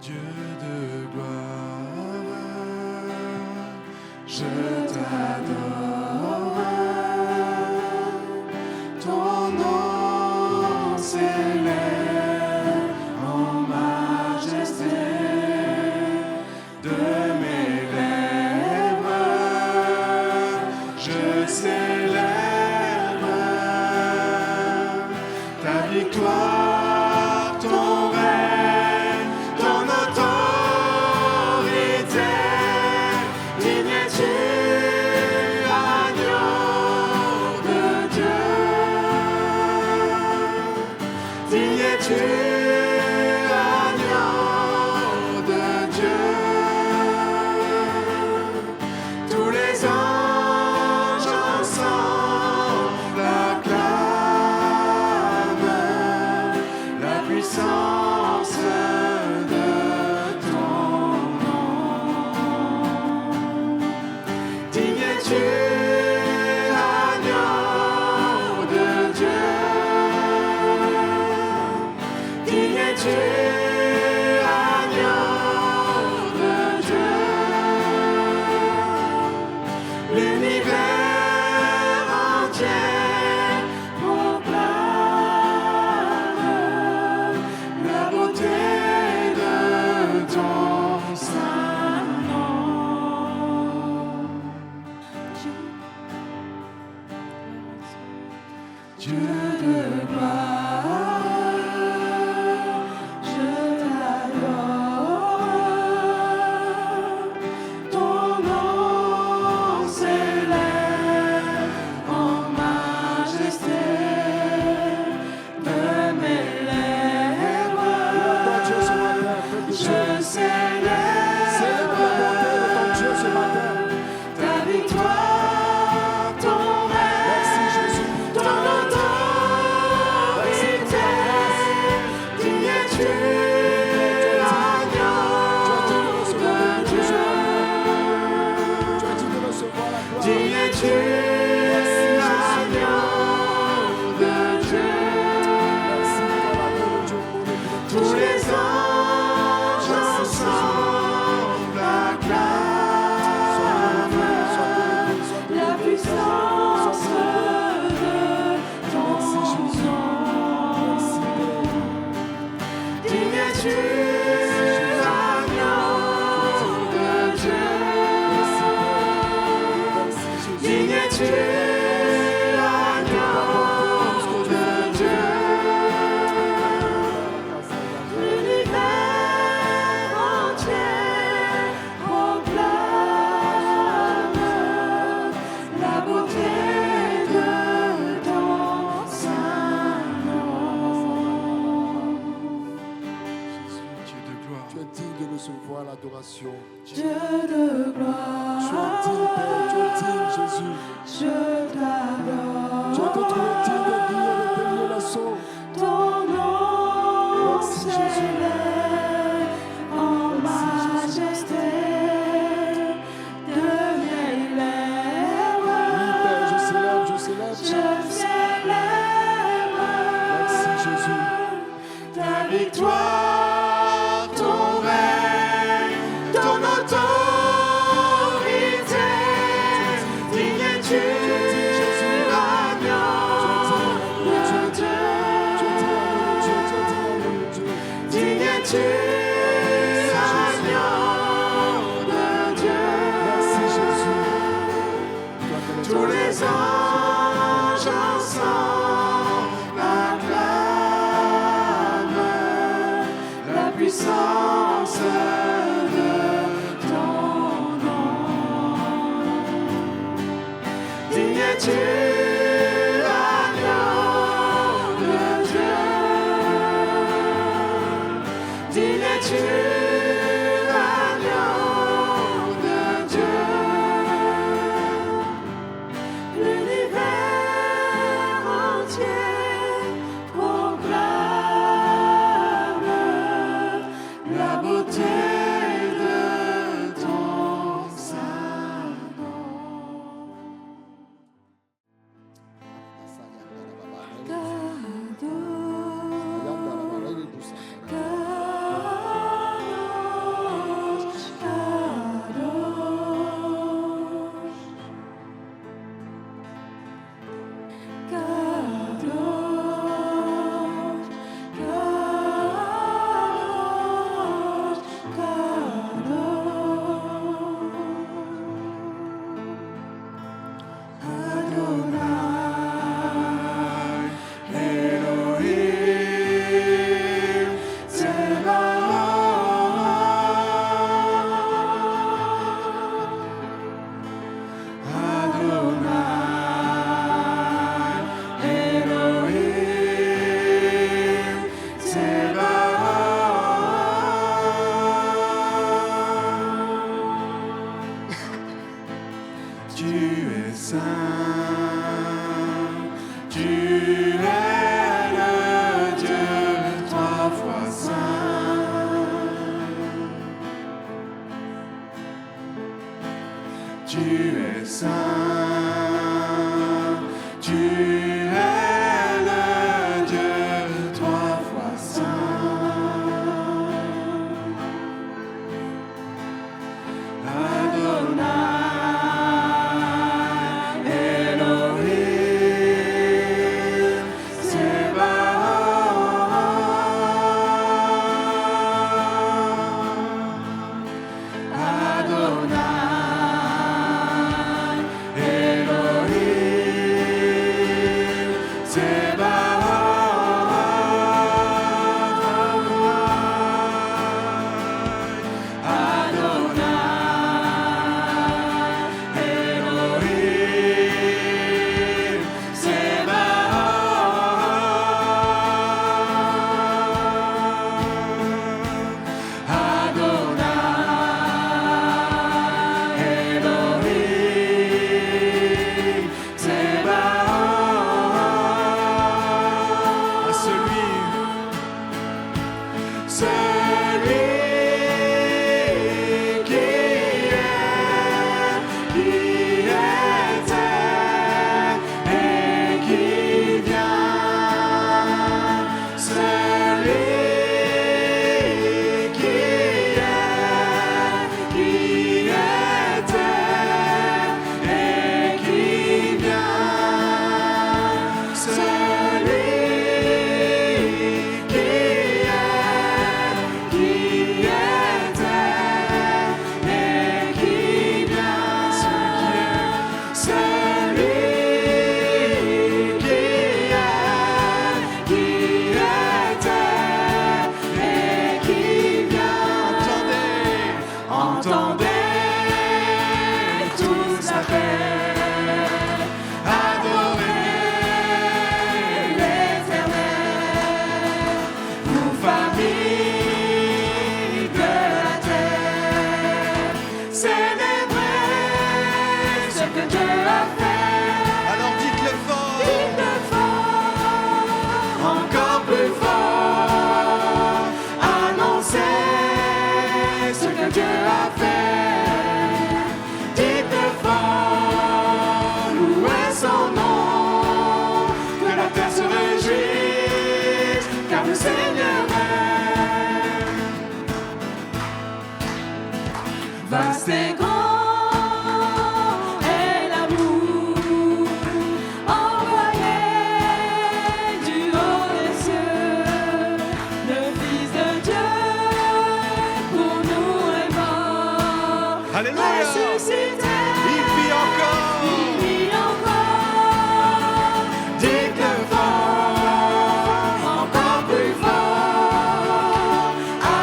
Dieu de gloire, je t'adore. Ton nom s'élève en majesté de mes lèvres. Je célèbre ta victoire, ton règne, ton autorité. Digne es-tu, agneau de Dieu. Digne es-tu, agneau de Dieu. Tous les anges ensemble acclament la puissance de ton nom. Digne es-tu, agneau de Dieu. Digne es-tu, agneau de Dieu. L'univers entier proclame la beauté de ton saint nom. Dieu de gloire, je t'adore. Ton nom s'élève en majesté de mes lèvres. Je célèbre ta victoire, ton règne, ton autorité. Digne es-tu, agneau de Dieu. Digne es-tu, agneau de Dieu. Tous les anges ensemble acclament la puissance de ton nom. Digne es-tu, agneau de Dieu. Digne es-tu, agneau de Dieu. L'univers entier proclame la beauté de ton saint nom. Jésus, Dieu de gloire. Tu es digne de recevoir l'adoration. Dieu de gloire. Tu es digne, Père. Tu es digne, Jésus. Je t'adore. Tu as été trouvé digne de guérir et délier l'assaut. Ton nom Merci, Jésus. s'élève en majesté de mes lèvres. Oui, Père, je célèbre, je Je célèbre. célèbre Merci, Jésus. ta victoire, ton règne, ton autorité. Digne es-tu, agneau de Dieu. Digne es-tu, agneau de Dieu. Merci, Jésus. Tous les anges ensemble acclament la puissance de ton nom. Digne es-tu, agneau de Dieu. Digne es-tu, agneau de Dieu. L'univers entier proclame la beauté de ton saint nom. Cadeau, cadeau. Tu es saint, tu es le Dieu trois fois saint. Adonai, Elohim, Sebaoth. Adonai, Elohim, Sebaoth. Adonai, Elohim, Sebaoth. Adonai, Elohim, Sebaoth. À celui qui était et qui vient, celui qui était et qui vient, celui qui Entendez tous la terre, adorez l'Éternel, vous familles de la terre, célébrez ce que Dieu a fait. Alors dites-le fort, encore plus fort, annoncez ce que Dieu a fait. Dites-le fort, louez son nom, que la terre se réjouisse, car le Seigneur est vaste et grand est l'amour envoyé du haut des cieux, le Fils de Dieu pour nous est mort. Alléluia. Ressuscité, Il vit encore. il vit encore. Dites-le fort, encore plus fort,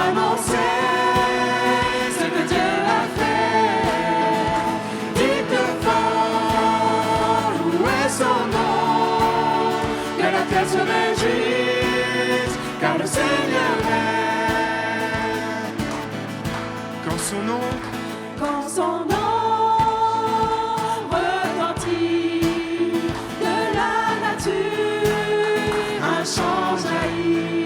annoncez ce que Dieu a fait. Dites-le fort, louez son nom, que la terre se réjouisse, car le Seigneur est. Quand son nom Quand son nom retentit de la nature, un chant jaillit,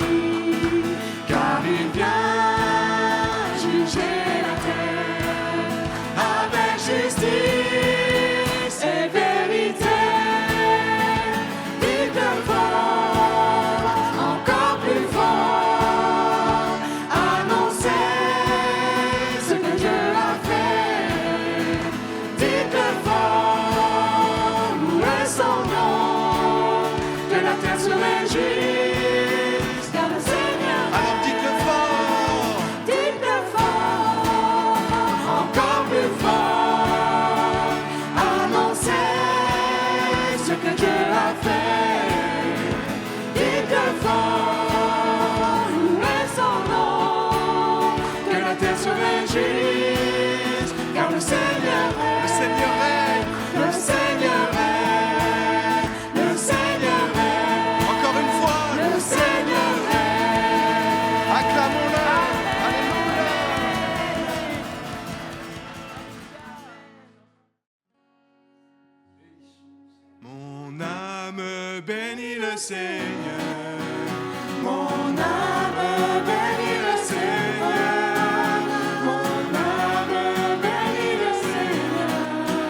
car il vient juger la terre avec justice et vérité. Dites-le fort, encore plus fort, annoncez ce que Dieu a fait. Dites-le fort, louez son nom, que la terre se réjouisse, car le Seigneur est. Alors dites-le fort. Dites-le fort, encore plus fort, annoncez ce que Dieu a fait. Dites-le fort, louez son nom, que la terre se réjouisse, car le Seigneur est. Le Seigneur règne. Le Seigneur est. Le Seigneur est. Encore une fois. Le Seigneur est. Acclamons-le. Alléluia. Mon âme bénit le Seigneur. Mon âme bénit le Seigneur. Mon âme bénit le Seigneur.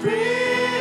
Puissant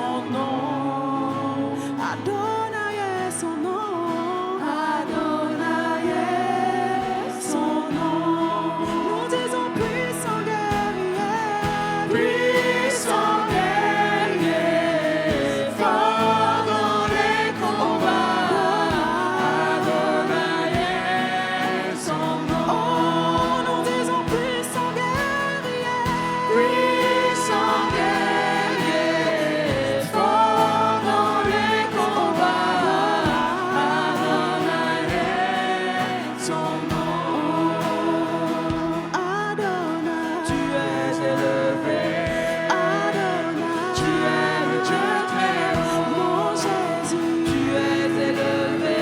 son nom. Adonai est son nom. Adonai est son nom. Nous disons puissant guerrier. Puissant guerrier. Fort dans les combats. Adonai est son nom. Oh, nous disons puissant guerrier. Puissant guerrier. Fort dans les combats. Adonai est son nom. Adonai, tu es élevé. Adonai, tu es le Dieu très haut. Mon Jésus, tu es élevé.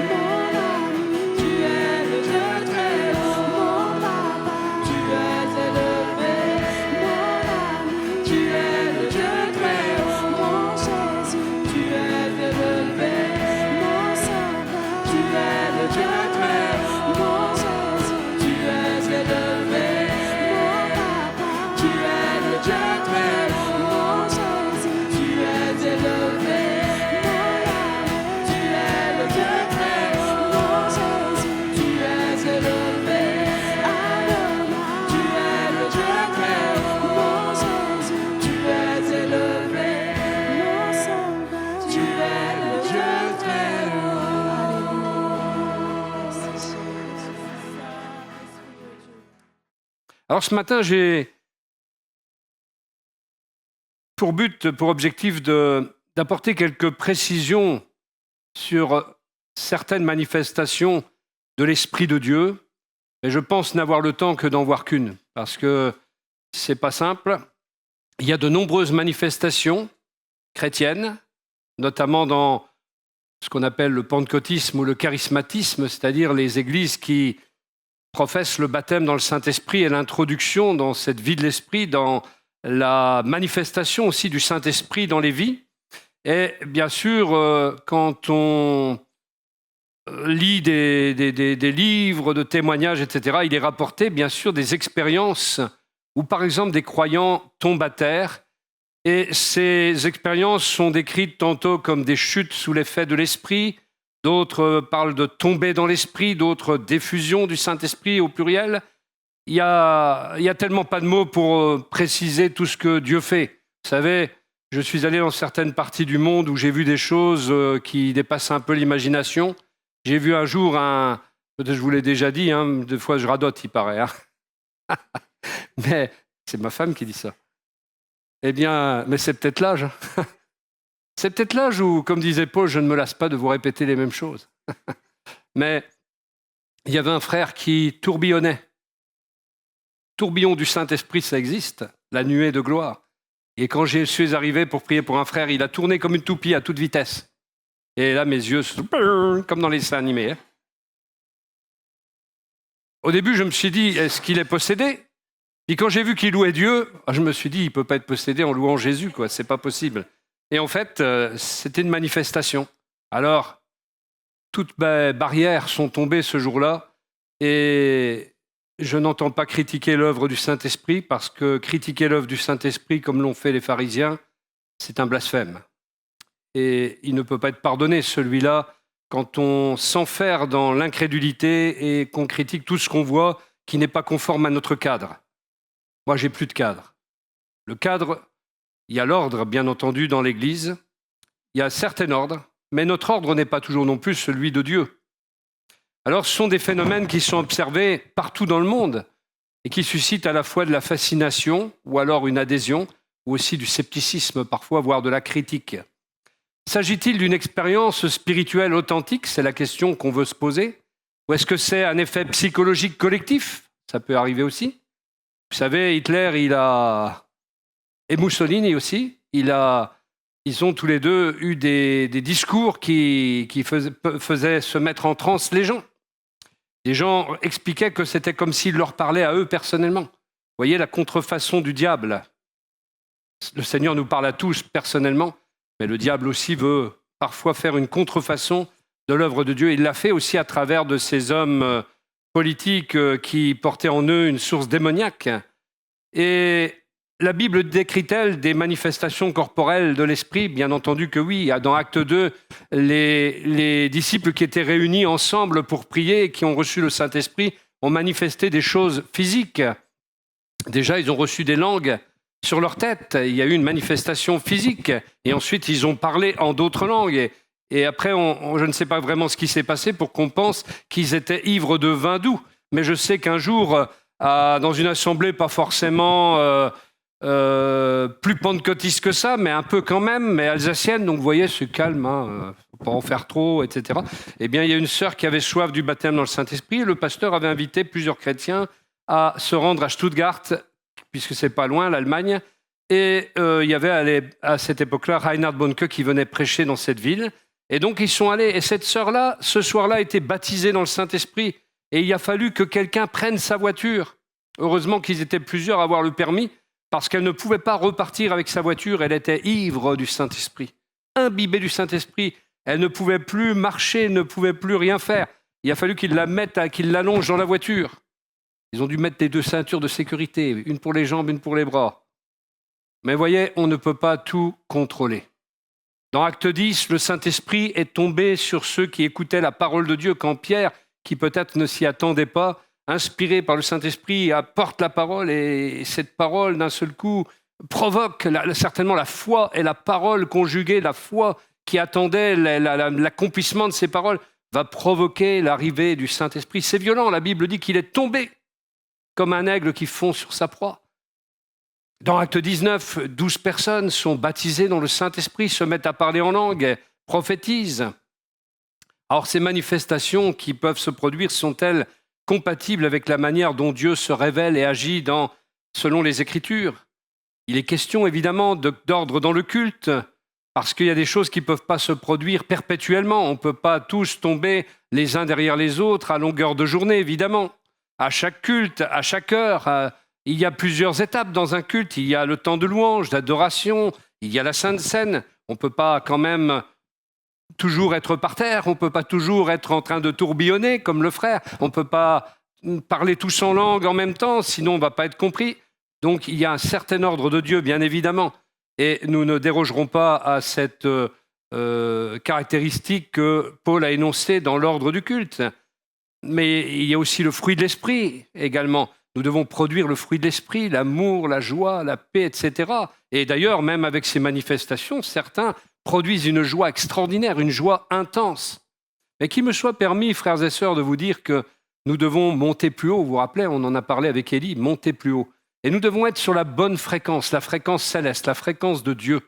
Mon ami, tu es le Dieu très haut. Mon papa, tu es élevé. Mon ami, tu es le Dieu très haut. Mon Jésus, tu es élevé. Mon sauveur, tu es le Dieu très haut. Mon Jésus, tu es élevé. Mon papa, tu es le Dieu très haut. Mon Jésus, tu es élevé. Mon ami, tu es le Dieu très haut. Mon Jésus, tu es élevé. Adonai, tu es le Dieu très haut. Mon Jésus, tu es élevé. Mon sauveur, tu es le Dieu très haut. Alors ce matin, j'ai pour objectif d'apporter quelques précisions sur certaines manifestations de l'Esprit de Dieu. Et je pense n'avoir le temps que d'en voir qu'une, parce que c'est pas simple. Il y a de nombreuses manifestations chrétiennes, notamment dans ce qu'on appelle le pentecôtisme ou le charismatisme, c'est-à-dire les églises qui professent le baptême dans le Saint-Esprit et l'introduction dans cette vie de l'Esprit, dans la manifestation aussi du Saint-Esprit dans les vies. Et bien sûr, quand on lit des livres de témoignages, etc., il est rapporté bien sûr des expériences où par exemple des croyants tombent à terre, et ces expériences sont décrites tantôt comme des chutes sous l'effet de l'Esprit, d'autres parlent de tomber dans l'Esprit, d'autres d'effusion du Saint-Esprit au pluriel. Il y a tellement pas de mots pour préciser tout ce que Dieu fait. Vous savez, je suis allé dans certaines parties du monde où j'ai vu des choses qui dépassent un peu l'imagination. J'ai vu un jour peut-être je vous l'ai déjà dit, des fois je radote, il paraît. Mais c'est ma femme qui dit ça. Eh bien, mais c'est peut-être l'âge. C'est peut-être l'âge où, comme disait Paul, je ne me lasse pas de vous répéter les mêmes choses. Mais il y avait un frère qui tourbillonnait. Tourbillon du Saint-Esprit, ça existe, la nuée de gloire. Et quand je suis arrivé pour prier pour un frère, il a tourné comme une toupie à toute vitesse. Et là, mes yeux, comme dans les dessins animés. Au début, je me suis dit, est-ce qu'il est possédé ? Et quand j'ai vu qu'il louait Dieu, je me suis dit, il ne peut pas être possédé en louant Jésus, quoi. C'est pas possible. Et en fait, c'était une manifestation. Alors, toutes mes barrières sont tombées ce jour-là, et je n'entends pas critiquer l'œuvre du Saint-Esprit, parce que critiquer l'œuvre du Saint-Esprit, comme l'ont fait les pharisiens, c'est un blasphème. Et il ne peut pas être pardonné, celui-là, quand on s'enferme dans l'incrédulité et qu'on critique tout ce qu'on voit qui n'est pas conforme à notre cadre. Moi, j'ai plus de cadre. Le cadre, il y a l'ordre, bien entendu, dans l'Église. Il y a un certain ordre, mais notre ordre n'est pas toujours non plus celui de Dieu. Alors, ce sont des phénomènes qui sont observés partout dans le monde et qui suscitent à la fois de la fascination ou alors une adhésion ou aussi du scepticisme parfois, voire de la critique. S'agit-il d'une expérience spirituelle authentique ? C'est la question qu'on veut se poser. Ou est-ce que c'est un effet psychologique collectif ? Ça peut arriver aussi. Vous savez, Hitler, et Mussolini aussi, ils ont tous les deux eu des discours qui faisaient se mettre en transe les gens. Les gens expliquaient que c'était comme s'il leur parlait à eux personnellement. Vous voyez la contrefaçon du diable. Le Seigneur nous parle à tous personnellement, mais le diable aussi veut parfois faire une contrefaçon de l'œuvre de Dieu. Il l'a fait aussi à travers de ces hommes politiques qui portaient en eux une source démoniaque. Et la Bible décrit-elle des manifestations corporelles de l'Esprit? Bien entendu que oui. Dans Acte 2, les disciples qui étaient réunis ensemble pour prier et qui ont reçu le Saint-Esprit ont manifesté des choses physiques. Déjà, ils ont reçu des langues sur leur tête. Il y a eu une manifestation physique. Et ensuite, ils ont parlé en d'autres langues. Et après, je ne sais pas vraiment ce qui s'est passé pour qu'on pense qu'ils étaient ivres de vin doux. Mais je sais qu'un jour, dans une assemblée pas forcément plus pentecôtiste que ça, mais un peu quand même, mais alsacienne, donc vous voyez, c'est calme, faut pas en faire trop, etc. Eh bien, il y a une sœur qui avait soif du baptême dans le Saint-Esprit, et le pasteur avait invité plusieurs chrétiens à se rendre à Stuttgart, puisque c'est pas loin, l'Allemagne, et il y avait à cette époque-là Reinhard Bonnke qui venait prêcher dans cette ville, et donc ils sont allés, et cette sœur-là, ce soir-là, était baptisée dans le Saint-Esprit, et il a fallu que quelqu'un prenne sa voiture. Heureusement qu'ils étaient plusieurs à avoir le permis, parce qu'elle ne pouvait pas repartir avec sa voiture, elle était ivre du Saint-Esprit, imbibée du Saint-Esprit. Elle ne pouvait plus marcher, ne pouvait plus rien faire. Il a fallu qu'ils l'allongent dans la voiture. Ils ont dû mettre les 2 ceintures de sécurité, une pour les jambes, une pour les bras. Mais voyez, on ne peut pas tout contrôler. Dans Acte 10, le Saint-Esprit est tombé sur ceux qui écoutaient la parole de Dieu, quand Pierre, qui peut-être ne s'y attendait pas, inspiré par le Saint-Esprit, apporte la parole, et cette parole, d'un seul coup, provoque certainement la foi et la parole conjuguée, la foi qui attendait l'accomplissement de ces paroles, va provoquer l'arrivée du Saint-Esprit. C'est violent, la Bible dit qu'il est tombé comme un aigle qui fond sur sa proie. Dans Acte 19, 12 personnes sont baptisées dans le Saint-Esprit, se mettent à parler en langue, prophétisent. Alors ces manifestations qui peuvent se produire sont-elles compatible avec la manière dont Dieu se révèle et agit selon les Écritures? Il est question évidemment d'ordre dans le culte, parce qu'il y a des choses qui ne peuvent pas se produire perpétuellement. On ne peut pas tous tomber les uns derrière les autres à longueur de journée, évidemment. À chaque culte, à chaque heure, il y a plusieurs étapes dans un culte. Il y a le temps de louange, d'adoration, il y a la Sainte Seine. On ne peut pas quand même toujours être par terre, on ne peut pas toujours être en train de tourbillonner comme le frère, on ne peut pas parler tous en langue en même temps, sinon on ne va pas être compris. Donc il y a un certain ordre de Dieu, bien évidemment, et nous ne dérogerons pas à cette caractéristique que Paul a énoncée dans l'ordre du culte. Mais il y a aussi le fruit de l'esprit également. Nous devons produire le fruit de l'esprit, l'amour, la joie, la paix, etc. Et d'ailleurs, même avec ces manifestations, certains produisent une joie extraordinaire, une joie intense. Mais qu'il me soit permis, frères et sœurs, de vous dire que nous devons monter plus haut. Vous vous rappelez, on en a parlé avec Élie, monter plus haut. Et nous devons être sur la bonne fréquence, la fréquence céleste, la fréquence de Dieu.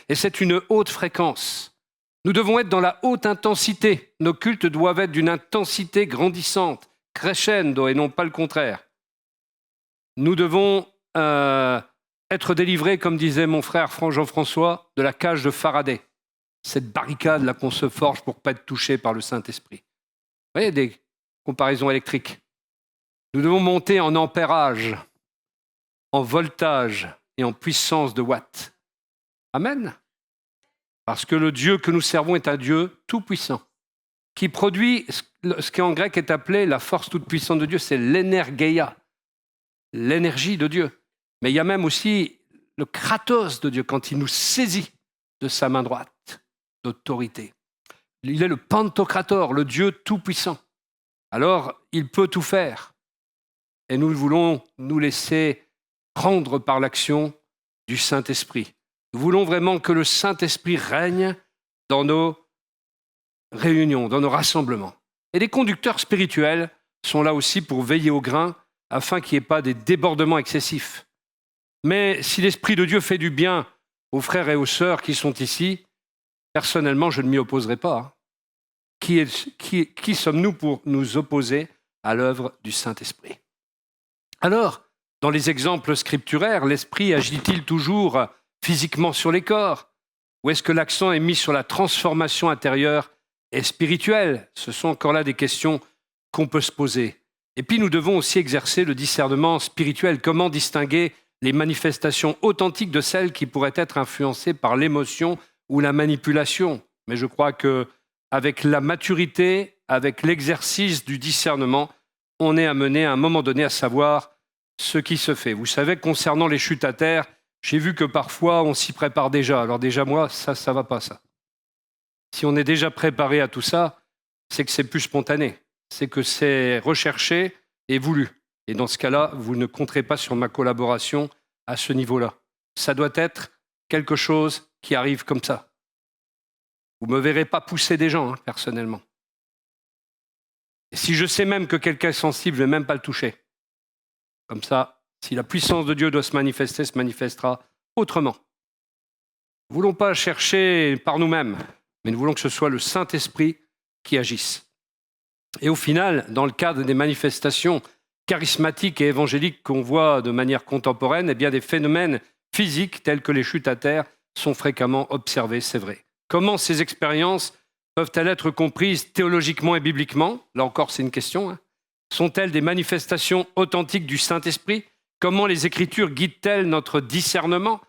Et c'est une haute fréquence. Nous devons être dans la haute intensité. Nos cultes doivent être d'une intensité grandissante, crescendo, et non pas le contraire. Nous devons être délivrés, comme disait mon frère Jean-François, de la cage de Faraday. Cette barricade-là qu'on se forge pour ne pas être touché par le Saint-Esprit. Vous voyez, des comparaisons électriques. Nous devons monter en ampérage, en voltage et en puissance de watts. Amen. Parce que le Dieu que nous servons est un Dieu tout-puissant, qui produit ce qui en grec est appelé la force toute-puissante de Dieu, c'est l'énergeia, l'énergie de Dieu. Mais il y a même aussi le kratos de Dieu, quand il nous saisit de sa main droite d'autorité. Il est le pantocrator, le Dieu tout-puissant. Alors, il peut tout faire. Et nous voulons nous laisser prendre par l'action du Saint-Esprit. Nous voulons vraiment que le Saint-Esprit règne dans nos réunions, dans nos rassemblements. Et les conducteurs spirituels sont là aussi pour veiller au grain afin qu'il n'y ait pas des débordements excessifs. Mais si l'Esprit de Dieu fait du bien aux frères et aux sœurs qui sont ici, personnellement, je ne m'y opposerai pas. Qui sommes-nous pour nous opposer à l'œuvre du Saint-Esprit? Alors, dans les exemples scripturaires, l'Esprit agit-il toujours physiquement sur les corps? Ou est-ce que l'accent est mis sur la transformation intérieure et spirituelle? Ce sont encore là des questions qu'on peut se poser. Et puis nous devons aussi exercer le discernement spirituel. Comment distinguer les manifestations authentiques de celles qui pourraient être influencées par l'émotion ou la manipulation? Mais je crois qu'avec la maturité, avec l'exercice du discernement, on est amené à un moment donné à savoir ce qui se fait. Vous savez, concernant les chutes à terre, J'ai vu que parfois, on s'y prépare déjà. Alors déjà, moi, ça va pas, ça. Si on est déjà préparé à tout ça, c'est que c'est plus spontané. C'est que c'est recherché et voulu. Et dans ce cas-là, vous ne compterez pas sur ma collaboration à ce niveau-là. Ça doit être quelque chose qui arrive comme ça. Vous ne me verrez pas pousser des gens, personnellement. Et si je sais même que quelqu'un est sensible, je ne vais même pas le toucher. Comme ça, si la puissance de Dieu doit se manifestera autrement. Nous ne voulons pas chercher par nous-mêmes, mais nous voulons que ce soit le Saint-Esprit qui agisse. Et au final, dans le cadre des manifestations charismatiques et évangéliques qu'on voit de manière contemporaine, eh bien des phénomènes physiques tels que les chutes à terre sont fréquemment observés, c'est vrai. Comment ces expériences peuvent-elles être comprises théologiquement et bibliquement? Là encore, c'est une question. Sont-elles des manifestations authentiques du Saint-Esprit? Comment les Écritures guident-elles notre discernement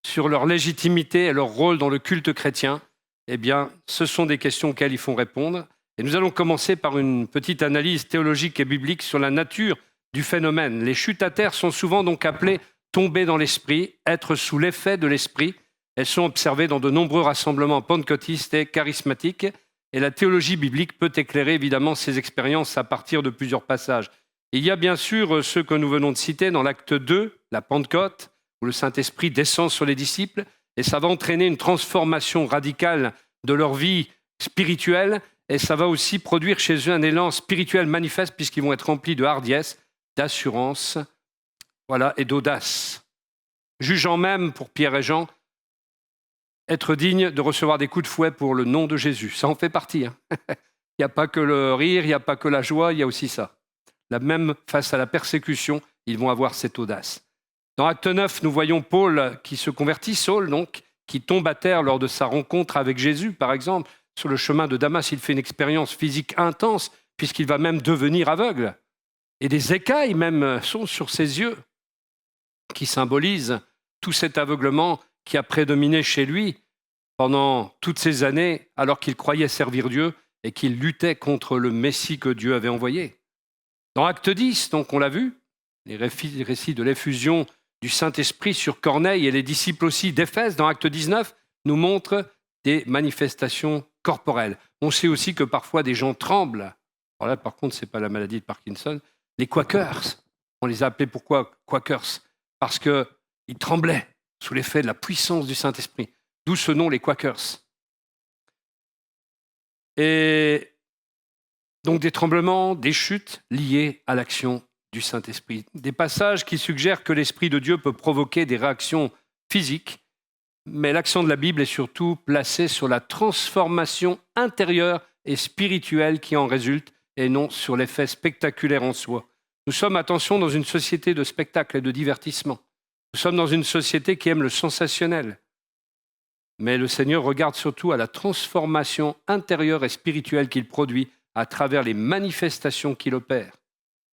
sur leur légitimité et leur rôle dans le culte chrétien? Eh bien, ce sont des questions auxquelles il faut répondre. Et nous allons commencer par une petite analyse théologique et biblique sur la nature du phénomène. Les chutes à terre sont souvent donc appelées tomber dans l'esprit, être sous l'effet de l'esprit. Elles sont observées dans de nombreux rassemblements pentecôtistes et charismatiques. Et la théologie biblique peut éclairer évidemment ces expériences à partir de plusieurs passages. Il y a bien sûr ceux que nous venons de citer dans l'acte 2, la Pentecôte, où le Saint-Esprit descend sur les disciples, et ça va entraîner une transformation radicale de leur vie spirituelle, et ça va aussi produire chez eux un élan spirituel manifeste, puisqu'ils vont être remplis de hardiesse, d'assurance, et d'audace. Jugeant même, pour Pierre et Jean, être digne de recevoir des coups de fouet pour le nom de Jésus. Ça en fait partie. Il n'y a pas que le rire, il n'y a pas que la joie, il y a aussi ça. Même face à la persécution, ils vont avoir cette audace. Dans Acte 9, nous voyons Paul qui se convertit, Saul donc, qui tombe à terre lors de sa rencontre avec Jésus, par exemple. Sur le chemin de Damas, il fait une expérience physique intense, puisqu'il va même devenir aveugle. Et des écailles même sont sur ses yeux, qui symbolisent tout cet aveuglement qui a prédominé chez lui pendant toutes ces années, alors qu'il croyait servir Dieu et qu'il luttait contre le Messie que Dieu avait envoyé. Dans Acte 10, donc on l'a vu, les récits de l'effusion du Saint-Esprit sur Corneille et les disciples aussi d'Éphèse, dans Acte 19, nous montrent des manifestations corporelles. On sait aussi que parfois des gens tremblent. Alors là, par contre, ce n'est pas la maladie de Parkinson. Les Quakers, on les a appelés pourquoi Quakers? Parce qu'ils tremblaient sous l'effet de la puissance du Saint-Esprit. D'où ce nom, les Quakers. Et donc des tremblements, des chutes liées à l'action du Saint-Esprit. Des passages qui suggèrent que l'Esprit de Dieu peut provoquer des réactions physiques, mais l'accent de la Bible est surtout placé sur la transformation intérieure et spirituelle qui en résulte, et non sur l'effet spectaculaire en soi. Nous sommes, attention, dans une société de spectacle et de divertissement. Nous sommes dans une société qui aime le sensationnel. Mais le Seigneur regarde surtout à la transformation intérieure et spirituelle qu'il produit à travers les manifestations qu'il opère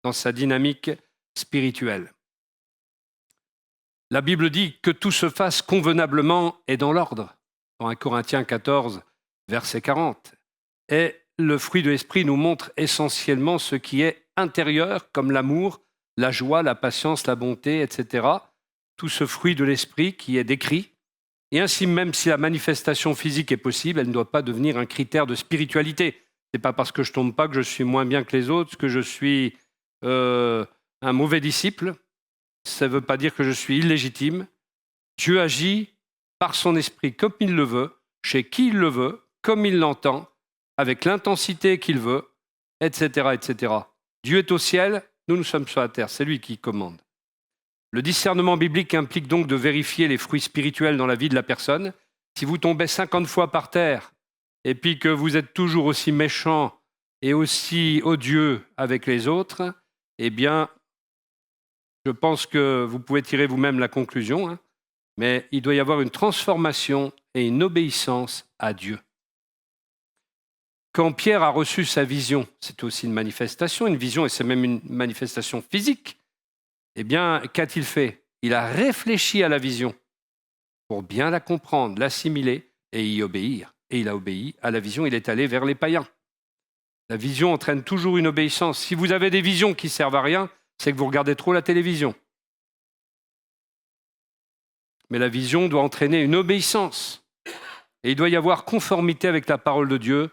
dans sa dynamique spirituelle. La Bible dit que tout se fasse convenablement et dans l'ordre. Dans 1 Corinthiens 14, verset 40. Et le fruit de l'esprit nous montre essentiellement ce qui est intérieur, comme l'amour, la joie, la patience, la bonté, etc. Tout ce fruit de l'esprit qui est décrit. Et ainsi, même si la manifestation physique est possible, elle ne doit pas devenir un critère de spiritualité. Ce n'est pas parce que je ne tombe pas que je suis moins bien que les autres, que je suis un mauvais disciple. Ça ne veut pas dire que je suis illégitime. Dieu agit par son esprit comme il le veut, chez qui il le veut, comme il l'entend, avec l'intensité qu'il veut, etc., etc. Dieu est au ciel, nous sommes sur la terre, c'est lui qui commande. Le discernement biblique implique donc de vérifier les fruits spirituels dans la vie de la personne. Si vous tombez 50 fois par terre et puis que vous êtes toujours aussi méchant et aussi odieux avec les autres, eh bien, je pense que vous pouvez tirer vous-même la conclusion, mais il doit y avoir une transformation et une obéissance à Dieu. Quand Pierre a reçu sa vision, c'est aussi une manifestation, une vision, et c'est même une manifestation physique, eh bien, qu'a-t-il fait? Il a réfléchi à la vision pour bien la comprendre, l'assimiler et y obéir. Et il a obéi à la vision, il est allé vers les païens. La vision entraîne toujours une obéissance. Si vous avez des visions qui ne servent à rien, c'est que vous regardez trop la télévision. Mais la vision doit entraîner une obéissance. Et il doit y avoir conformité avec la parole de Dieu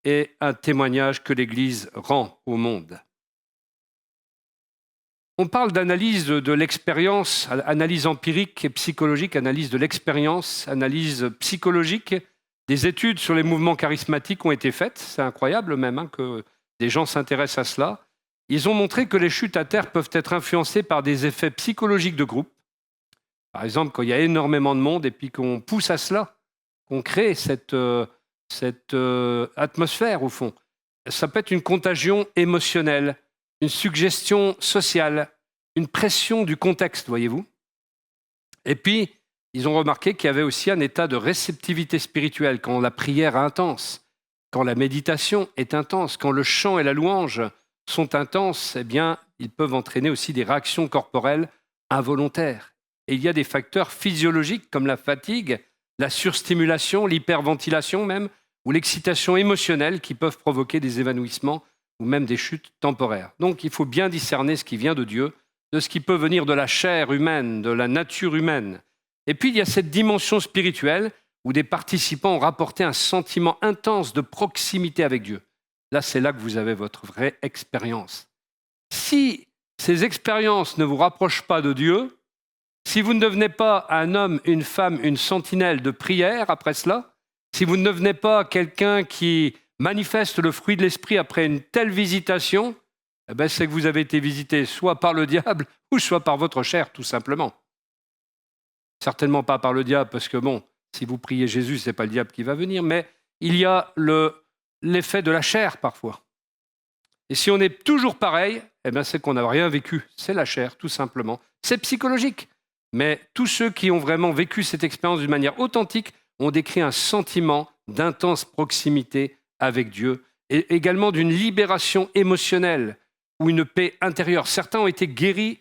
et un témoignage que l'Église rend au monde. On parle d'analyse de l'expérience, analyse empirique et psychologique, analyse de l'expérience, analyse psychologique. Des études sur les mouvements charismatiques ont été faites. C'est incroyable même que des gens s'intéressent à cela. Ils ont montré que les chutes à terre peuvent être influencées par des effets psychologiques de groupe. Par exemple, quand il y a énormément de monde et puis qu'on pousse à cela, qu'on crée cette atmosphère au fond. Ça peut être une contagion émotionnelle, une suggestion sociale, une pression du contexte, voyez-vous. Et puis, ils ont remarqué qu'il y avait aussi un état de réceptivité spirituelle quand la prière est intense, quand la méditation est intense, quand le chant et la louange sont intenses, eh bien, ils peuvent entraîner aussi des réactions corporelles involontaires. Et il y a des facteurs physiologiques comme la fatigue, la surstimulation, l'hyperventilation même, ou l'excitation émotionnelle qui peuvent provoquer des évanouissements ou même des chutes temporaires. Donc il faut bien discerner ce qui vient de Dieu, de ce qui peut venir de la chair humaine, de la nature humaine. Et puis il y a cette dimension spirituelle où des participants ont rapporté un sentiment intense de proximité avec Dieu. Là, c'est là que vous avez votre vraie expérience. Si ces expériences ne vous rapprochent pas de Dieu, si vous ne devenez pas un homme, une femme, une sentinelle de prière après cela, si vous ne devenez pas quelqu'un qui manifeste le fruit de l'esprit après une telle visitation, eh bien, c'est que vous avez été visité soit par le diable ou soit par votre chair, tout simplement. Certainement pas par le diable, parce que bon, si vous priez Jésus, ce n'est pas le diable qui va venir, mais il y a l'effet de la chair parfois. Et si on est toujours pareil, eh bien, c'est qu'on n'a rien vécu. C'est la chair, tout simplement. C'est psychologique. Mais tous ceux qui ont vraiment vécu cette expérience d'une manière authentique ont décrit un sentiment d'intense proximité avec Dieu et également d'une libération émotionnelle ou une paix intérieure. Certains ont été guéris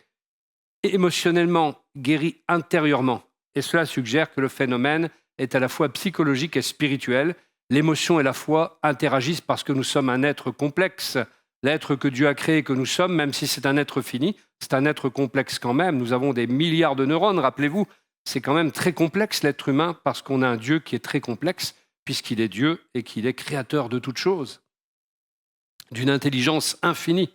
émotionnellement, guéris intérieurement. Et cela suggère que le phénomène est à la fois psychologique et spirituel. L'émotion et la foi interagissent parce que nous sommes un être complexe. L'être que Dieu a créé, que nous sommes, même si c'est un être fini, c'est un être complexe quand même. Nous avons des milliards de neurones, rappelez-vous. C'est quand même très complexe l'être humain parce qu'on a un Dieu qui est très complexe puisqu'il est Dieu et qu'il est créateur de toutes choses, d'une intelligence infinie.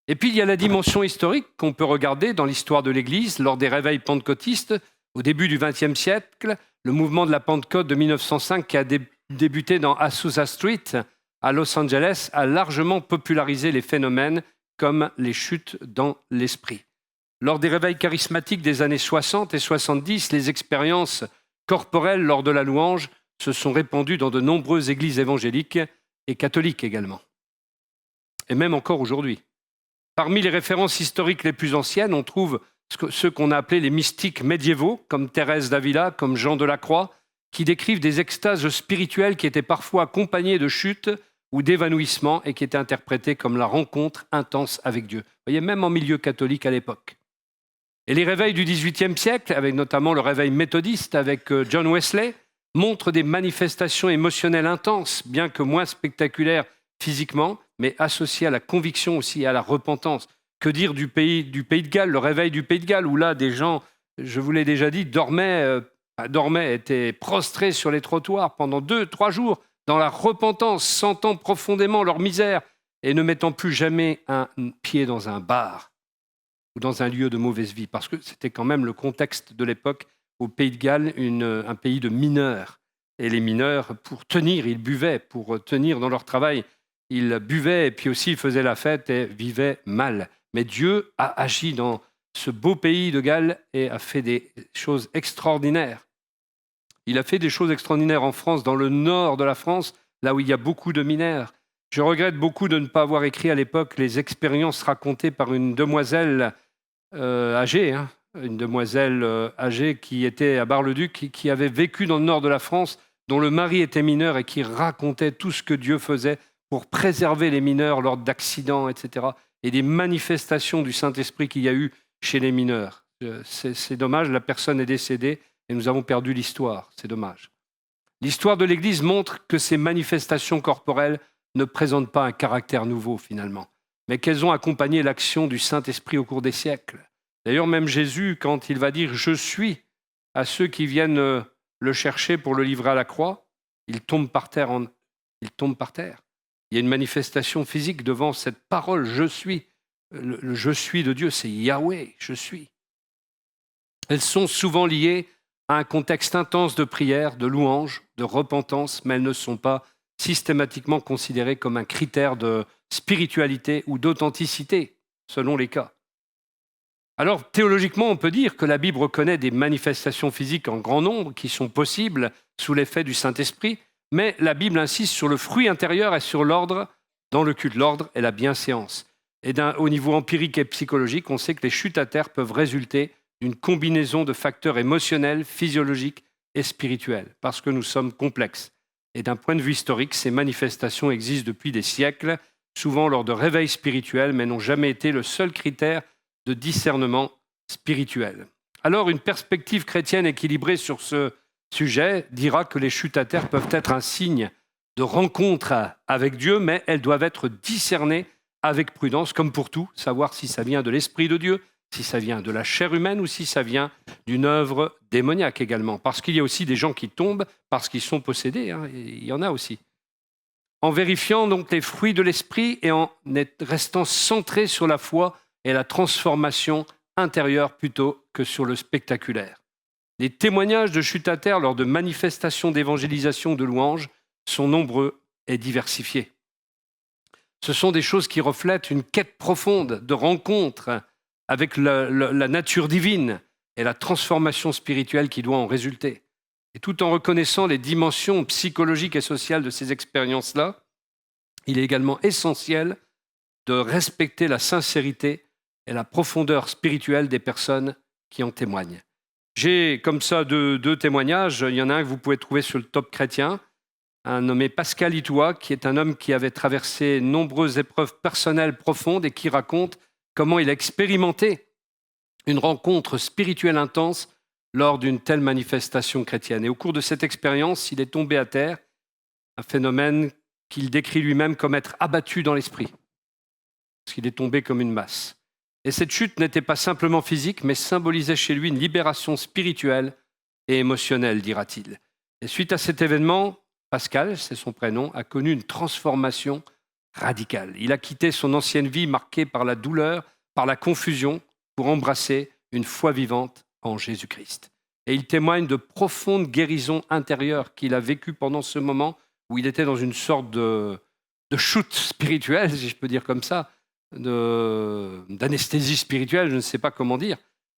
Et puis il y a la dimension historique qu'on peut regarder dans l'histoire de l'Église lors des réveils pentecôtistes au début du XXe siècle. Le mouvement de la Pentecôte de 1905 qui a débuté dans Azusa Street à Los Angeles a largement popularisé les phénomènes comme les chutes dans l'esprit. Lors des réveils charismatiques des années 60 et 70, les expériences corporelles lors de la louange se sont répandues dans de nombreuses églises évangéliques et catholiques également. Et même encore aujourd'hui. Parmi les références historiques les plus anciennes, on trouve ceux qu'on a appelés les mystiques médiévaux, comme Thérèse d'Avila, comme Jean de la Croix, qui décrivent des extases spirituelles qui étaient parfois accompagnées de chutes ou d'évanouissements et qui étaient interprétées comme la rencontre intense avec Dieu. Vous voyez, même en milieu catholique à l'époque. Et les réveils du XVIIIe siècle, avec notamment le réveil méthodiste avec John Wesley, montrent des manifestations émotionnelles intenses, bien que moins spectaculaires physiquement, mais associées à la conviction aussi et à la repentance. Que dire du pays de Galles, le réveil du pays de Galles, où là, des gens, je vous l'ai déjà dit, dormaient, étaient prostrés sur les trottoirs pendant 2-3 jours, dans la repentance, sentant profondément leur misère et ne mettant plus jamais un pied dans un bar ou dans un lieu de mauvaise vie, parce que c'était quand même le contexte de l'époque au Pays de Galles, un pays de mineurs. Et les mineurs, pour tenir, ils buvaient, pour tenir dans leur travail, ils buvaient et puis aussi ils faisaient la fête et vivaient mal. Mais Dieu a agi dans ce beau pays de Galles et a fait des choses extraordinaires. Il a fait des choses extraordinaires en France, dans le nord de la France, là où il y a beaucoup de mineurs. Je regrette beaucoup de ne pas avoir écrit à l'époque les expériences racontées par une demoiselle âgée, une demoiselle âgée qui était à Bar-le-Duc, qui avait vécu dans le nord de la France, dont le mari était mineur et qui racontait tout ce que Dieu faisait pour préserver les mineurs lors d'accidents, etc. Et des manifestations du Saint-Esprit qu'il y a eu chez les mineurs. C'est dommage, la personne est décédée et nous avons perdu l'histoire. C'est dommage. L'histoire de l'Église montre que ces manifestations corporelles ne présentent pas un caractère nouveau finalement, mais qu'elles ont accompagné l'action du Saint-Esprit au cours des siècles. D'ailleurs, même Jésus, quand il va dire « Je suis », à ceux qui viennent le chercher pour le livrer à la croix. Il tombe par terre. Il tombe par terre. Il y a une manifestation physique devant cette parole « je suis ». Le « je suis » de Dieu, c'est Yahweh, je suis. Elles sont souvent liées à un contexte intense de prière, de louange, de repentance, mais elles ne sont pas systématiquement considérées comme un critère de spiritualité ou d'authenticité, selon les cas. Alors, théologiquement, on peut dire que la Bible reconnaît des manifestations physiques en grand nombre qui sont possibles sous l'effet du Saint-Esprit, mais la Bible insiste sur le fruit intérieur et sur l'ordre dans le culte, l'ordre et la bienséance. Et au niveau empirique et psychologique, on sait que les chutes à terre peuvent résulter d'une combinaison de facteurs émotionnels, physiologiques et spirituels, parce que nous sommes complexes. Et d'un point de vue historique, ces manifestations existent depuis des siècles, souvent lors de réveils spirituels, mais n'ont jamais été le seul critère de discernement spirituel. Alors, une perspective chrétienne équilibrée sur ce sujet dira que les chutes à terre peuvent être un signe de rencontre avec Dieu, mais elles doivent être discernées avec prudence, comme pour tout, savoir si ça vient de l'Esprit de Dieu, si ça vient de la chair humaine ou si ça vient d'une œuvre démoniaque également. Parce qu'il y a aussi des gens qui tombent parce qu'ils sont possédés, il y en a aussi. En vérifiant donc les fruits de l'Esprit et en restant centré sur la foi et la transformation intérieure plutôt que sur le spectaculaire. Les témoignages de chute à terre lors de manifestations d'évangélisation de louanges sont nombreux et diversifiés. Ce sont des choses qui reflètent une quête profonde de rencontre avec la nature divine et la transformation spirituelle qui doit en résulter. Et tout en reconnaissant les dimensions psychologiques et sociales de ces expériences-là, il est également essentiel de respecter la sincérité et la profondeur spirituelle des personnes qui en témoignent. J'ai comme ça deux témoignages. Il y en a un que vous pouvez trouver sur le Top Chrétien, un nommé Pascal Itoua, qui est un homme qui avait traversé nombreuses épreuves personnelles profondes et qui raconte comment il a expérimenté une rencontre spirituelle intense lors d'une telle manifestation chrétienne. Et au cours de cette expérience, il est tombé à terre, un phénomène qu'il décrit lui-même comme être abattu dans l'esprit, parce qu'il est tombé comme une masse. Et cette chute n'était pas simplement physique, mais symbolisait chez lui une libération spirituelle et émotionnelle, dira-t-il. Et suite à cet événement, Pascal, c'est son prénom, a connu une transformation radicale. Il a quitté son ancienne vie marquée par la douleur, par la confusion, pour embrasser une foi vivante en Jésus-Christ. Et il témoigne de profondes guérisons intérieures qu'il a vécues pendant ce moment où il était dans une sorte de shoot spirituel, si je peux dire comme ça, d'anesthésie spirituelle, je ne sais pas comment dire,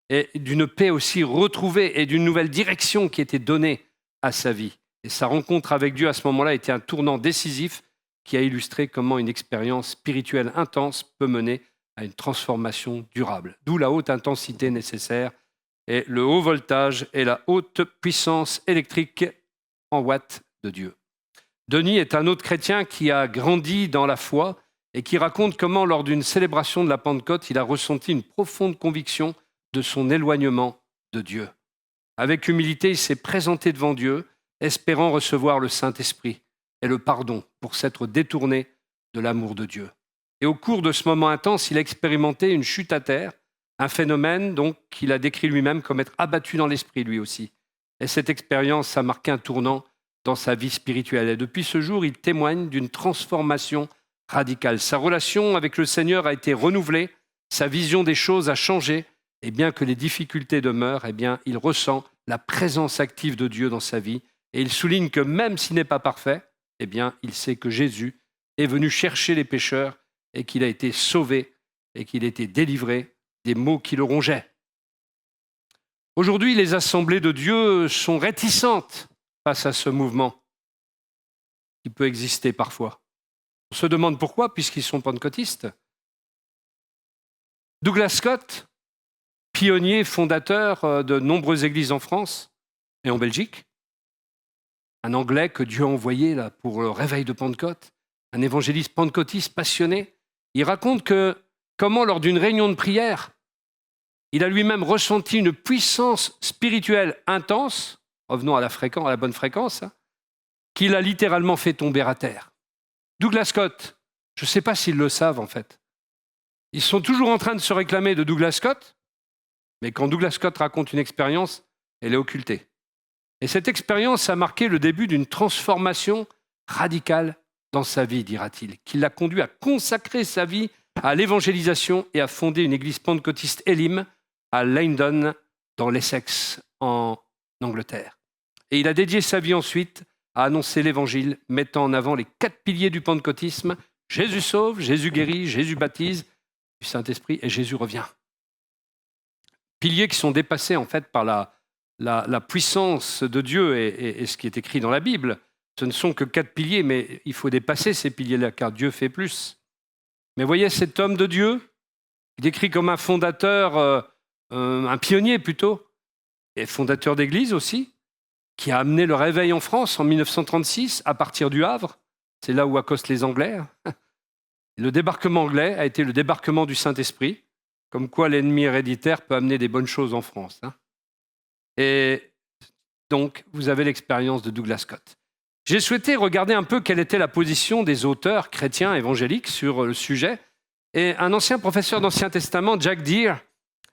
et d'une paix aussi retrouvée et d'une nouvelle direction qui était donnée à sa vie. Et sa rencontre avec Dieu à ce moment-là était un tournant décisif qui a illustré comment une expérience spirituelle intense peut mener à une transformation durable. D'où la haute intensité nécessaire et le haut voltage et la haute puissance électrique en watts de Dieu. Denis est un autre chrétien qui a grandi dans la foi et qui raconte comment, lors d'une célébration de la Pentecôte, il a ressenti une profonde conviction de son éloignement de Dieu. Avec humilité, il s'est présenté devant Dieu, espérant recevoir le Saint-Esprit et le pardon pour s'être détourné de l'amour de Dieu. Et au cours de ce moment intense, il a expérimenté une chute à terre, un phénomène donc qu'il a décrit lui-même comme être abattu dans l'esprit lui aussi. Et cette expérience a marqué un tournant dans sa vie spirituelle. Et depuis ce jour, il témoigne d'une transformation radicale. Sa relation avec le Seigneur a été renouvelée, sa vision des choses a changé, et bien que les difficultés demeurent, eh bien, il ressent la présence active de Dieu dans sa vie. Et il souligne que même s'il n'est pas parfait, eh bien, il sait que Jésus est venu chercher les pécheurs et qu'il a été sauvé et qu'il a été délivré des maux qui le rongeaient. Aujourd'hui, les assemblées de Dieu sont réticentes face à ce mouvement qui peut exister parfois. On se demande pourquoi, puisqu'ils sont pentecôtistes. Douglas Scott, pionnier, fondateur de nombreuses églises en France et en Belgique, un Anglais que Dieu a envoyé là, pour le réveil de Pentecôte, un évangéliste pentecôtiste passionné, il raconte comment, lors d'une réunion de prière, il a lui-même ressenti une puissance spirituelle intense, revenons à la bonne fréquence, qu'il a littéralement fait tomber à terre. Douglas Scott, je ne sais pas s'ils le savent en fait. Ils sont toujours en train de se réclamer de Douglas Scott, mais quand Douglas Scott raconte une expérience, Elle est occultée. Et cette expérience a marqué le début d'une transformation radicale dans sa vie, dira-t-il, qui l'a conduit à consacrer sa vie à l'évangélisation et à fonder une église pentecôtiste Elim à Leydon, dans l'Essex, en Angleterre. Et il a dédié sa vie ensuite à annoncer l'évangile, mettant en avant les 4 piliers du pentecôtisme: Jésus sauve, Jésus guérit, Jésus baptise, du Saint-Esprit et Jésus revient. Piliers qui sont dépassés en fait par la puissance de Dieu et ce qui est écrit dans la Bible. Ce ne sont que 4 piliers, mais il faut dépasser ces piliers-là, car Dieu fait plus. Mais voyez cet homme de Dieu, décrit comme un fondateur, un pionnier plutôt, et fondateur d'église aussi, qui a amené le réveil en France en 1936 à partir du Havre. C'est là où accostent les Anglais. Le débarquement anglais a été le débarquement du Saint-Esprit, comme quoi l'ennemi héréditaire peut amener des bonnes choses en France. Et donc, vous avez l'expérience de Douglas Scott. J'ai souhaité regarder un peu quelle était la position des auteurs chrétiens évangéliques sur le sujet. Et un ancien professeur d'Ancien Testament, Jack Deere,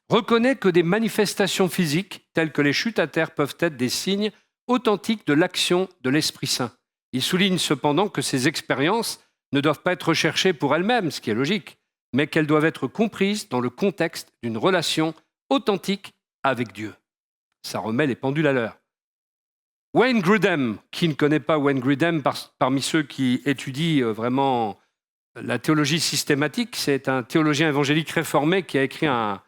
reconnaît que des manifestations physiques, telles que les chutes à terre, peuvent être des signes authentiques de l'action de l'Esprit Saint. Il souligne cependant que ces expériences ne doivent pas être recherchées pour elles-mêmes, ce qui est logique, mais qu'elles doivent être comprises dans le contexte d'une relation authentique avec Dieu. Ça remet les pendules à l'heure. Wayne Grudem, qui ne connaît pas Wayne Grudem parmi ceux qui étudient vraiment la théologie systématique, c'est un théologien évangélique réformé qui a écrit un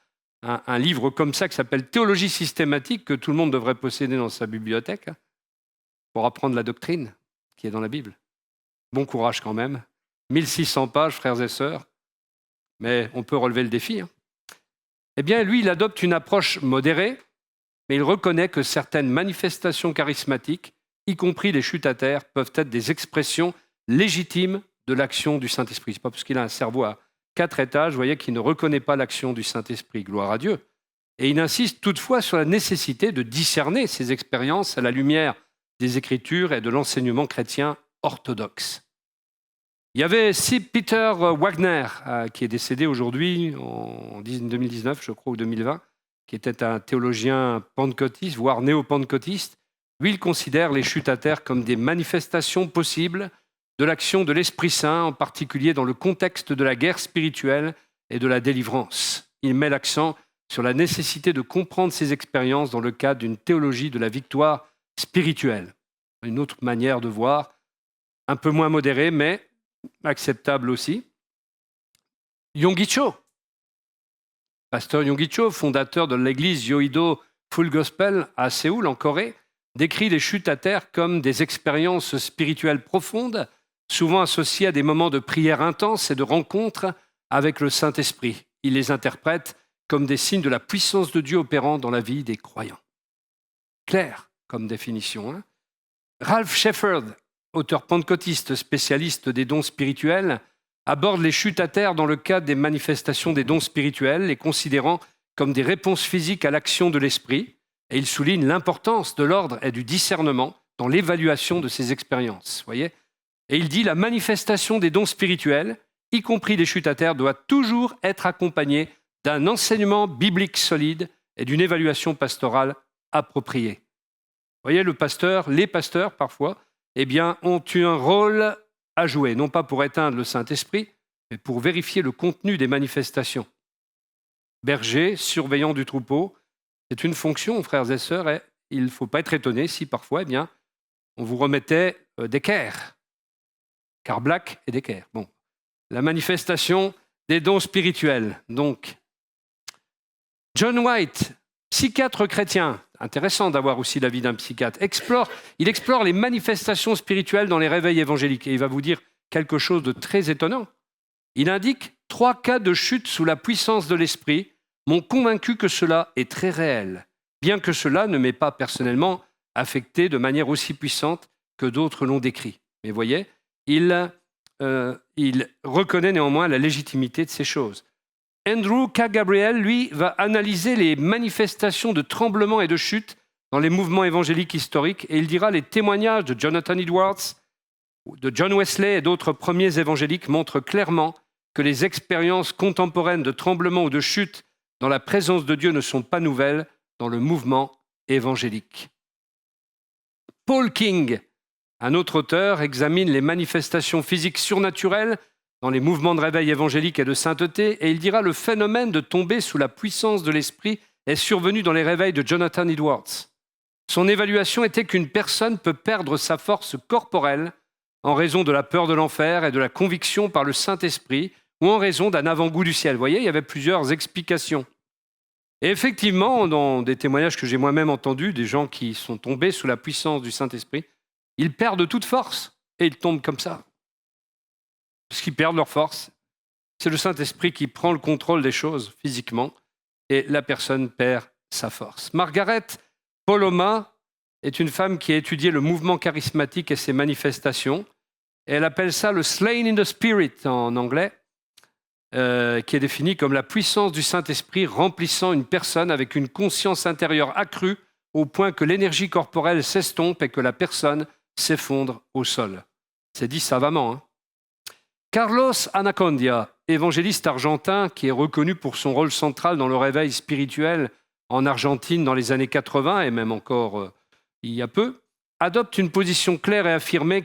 livre comme ça qui s'appelle « Théologie systématique » que tout le monde devrait posséder dans sa bibliothèque pour apprendre la doctrine qui est dans la Bible. Bon courage quand même. 1600 pages, frères et sœurs, mais on peut relever le défi. Eh bien, lui, il adopte une approche modérée, mais il reconnaît que certaines manifestations charismatiques, y compris les chutes à terre, peuvent être des expressions légitimes de l'action du Saint-Esprit. Ce n'est pas parce qu'il a un cerveau à 4 étages, vous voyez, qu'il ne reconnaît pas l'action du Saint-Esprit. Gloire à Dieu. Et il insiste toutefois sur la nécessité de discerner ces expériences à la lumière des Écritures et de l'enseignement chrétien orthodoxe. Il y avait Peter Wagner, qui est décédé aujourd'hui, en 2019, je crois, ou 2020, qui était un théologien pentecôtiste, voire néo-pentecôtiste. Lui, il considère les chutes à terre comme des manifestations possibles de l'action de l'Esprit Saint, en particulier dans le contexte de la guerre spirituelle et de la délivrance. Il met l'accent sur la nécessité de comprendre ces expériences dans le cadre d'une théologie de la victoire spirituelle. Une autre manière de voir, un peu moins modérée, mais acceptable aussi. Yonggi Cho, pasteur Yonggi Cho, fondateur de l'église Yoido Full Gospel à Séoul, en Corée, décrit les chutes à terre comme des expériences spirituelles profondes, souvent associées à des moments de prière intense et de rencontre avec le Saint-Esprit. Il les interprète comme des signes de la puissance de Dieu opérant dans la vie des croyants. Clair comme définition. Ralph Shepard, auteur pentecôtiste spécialiste des dons spirituels, aborde les chutes à terre dans le cadre des manifestations des dons spirituels, les considérant comme des réponses physiques à l'action de l'esprit, et il souligne l'importance de l'ordre et du discernement dans l'évaluation de ces expériences. Voyez ? Et il dit la manifestation des dons spirituels, y compris les chutes à terre, doit toujours être accompagnée d'un enseignement biblique solide et d'une évaluation pastorale appropriée. Voyez, les pasteurs parfois, eh bien, ont eu un rôle à jouer, non pas pour éteindre le Saint-Esprit, mais pour vérifier le contenu des manifestations. Berger, surveillant du troupeau, c'est une fonction, frères et sœurs, et il ne faut pas être étonné si parfois, eh bien, on vous remettait d'équerre, Carblak et d'équerre. Bon, la manifestation des dons spirituels. Donc, John White, psychiatre chrétien, intéressant d'avoir aussi l'avis d'un psychiatre, il explore les manifestations spirituelles dans les réveils évangéliques et il va vous dire quelque chose de très étonnant. Il indique 3 cas de chute sous la puissance de l'esprit m'ont convaincu que cela est très réel, bien que cela ne m'ait pas personnellement affecté de manière aussi puissante que d'autres l'ont décrit. Mais voyez, il reconnaît néanmoins la légitimité de ces choses. Andrew K. Gabriel, lui, va analyser les manifestations de tremblements et de chutes dans les mouvements évangéliques historiques et il dira les témoignages de Jonathan Edwards, de John Wesley et d'autres premiers évangéliques montrent clairement que les expériences contemporaines de tremblements ou de chutes dans la présence de Dieu ne sont pas nouvelles dans le mouvement évangélique. Paul King, un autre auteur, examine les manifestations physiques surnaturelles dans les mouvements de réveil évangélique et de sainteté, et il dira le phénomène de tomber sous la puissance de l'esprit est survenu dans les réveils de Jonathan Edwards. Son évaluation était qu'une personne peut perdre sa force corporelle en raison de la peur de l'enfer et de la conviction par le Saint-Esprit ou en raison d'un avant-goût du ciel. Vous voyez, il y avait plusieurs explications. Et effectivement, dans des témoignages que j'ai moi-même entendus, des gens qui sont tombés sous la puissance du Saint-Esprit, ils perdent toute force et ils tombent comme ça. Parce qu'ils perdent leur force. C'est le Saint-Esprit qui prend le contrôle des choses physiquement et la personne perd sa force. Margaret Poloma est une femme qui a étudié le mouvement charismatique et ses manifestations. Et elle appelle ça le « slain in the spirit » en anglais, qui est défini comme la puissance du Saint-Esprit remplissant une personne avec une conscience intérieure accrue au point que l'énergie corporelle s'estompe et que la personne s'effondre au sol. C'est dit savamment. Hein. Carlos Anacondia, évangéliste argentin qui est reconnu pour son rôle central dans le réveil spirituel en Argentine dans les années 80 et même encore il y a peu, adopte une position claire et affirmée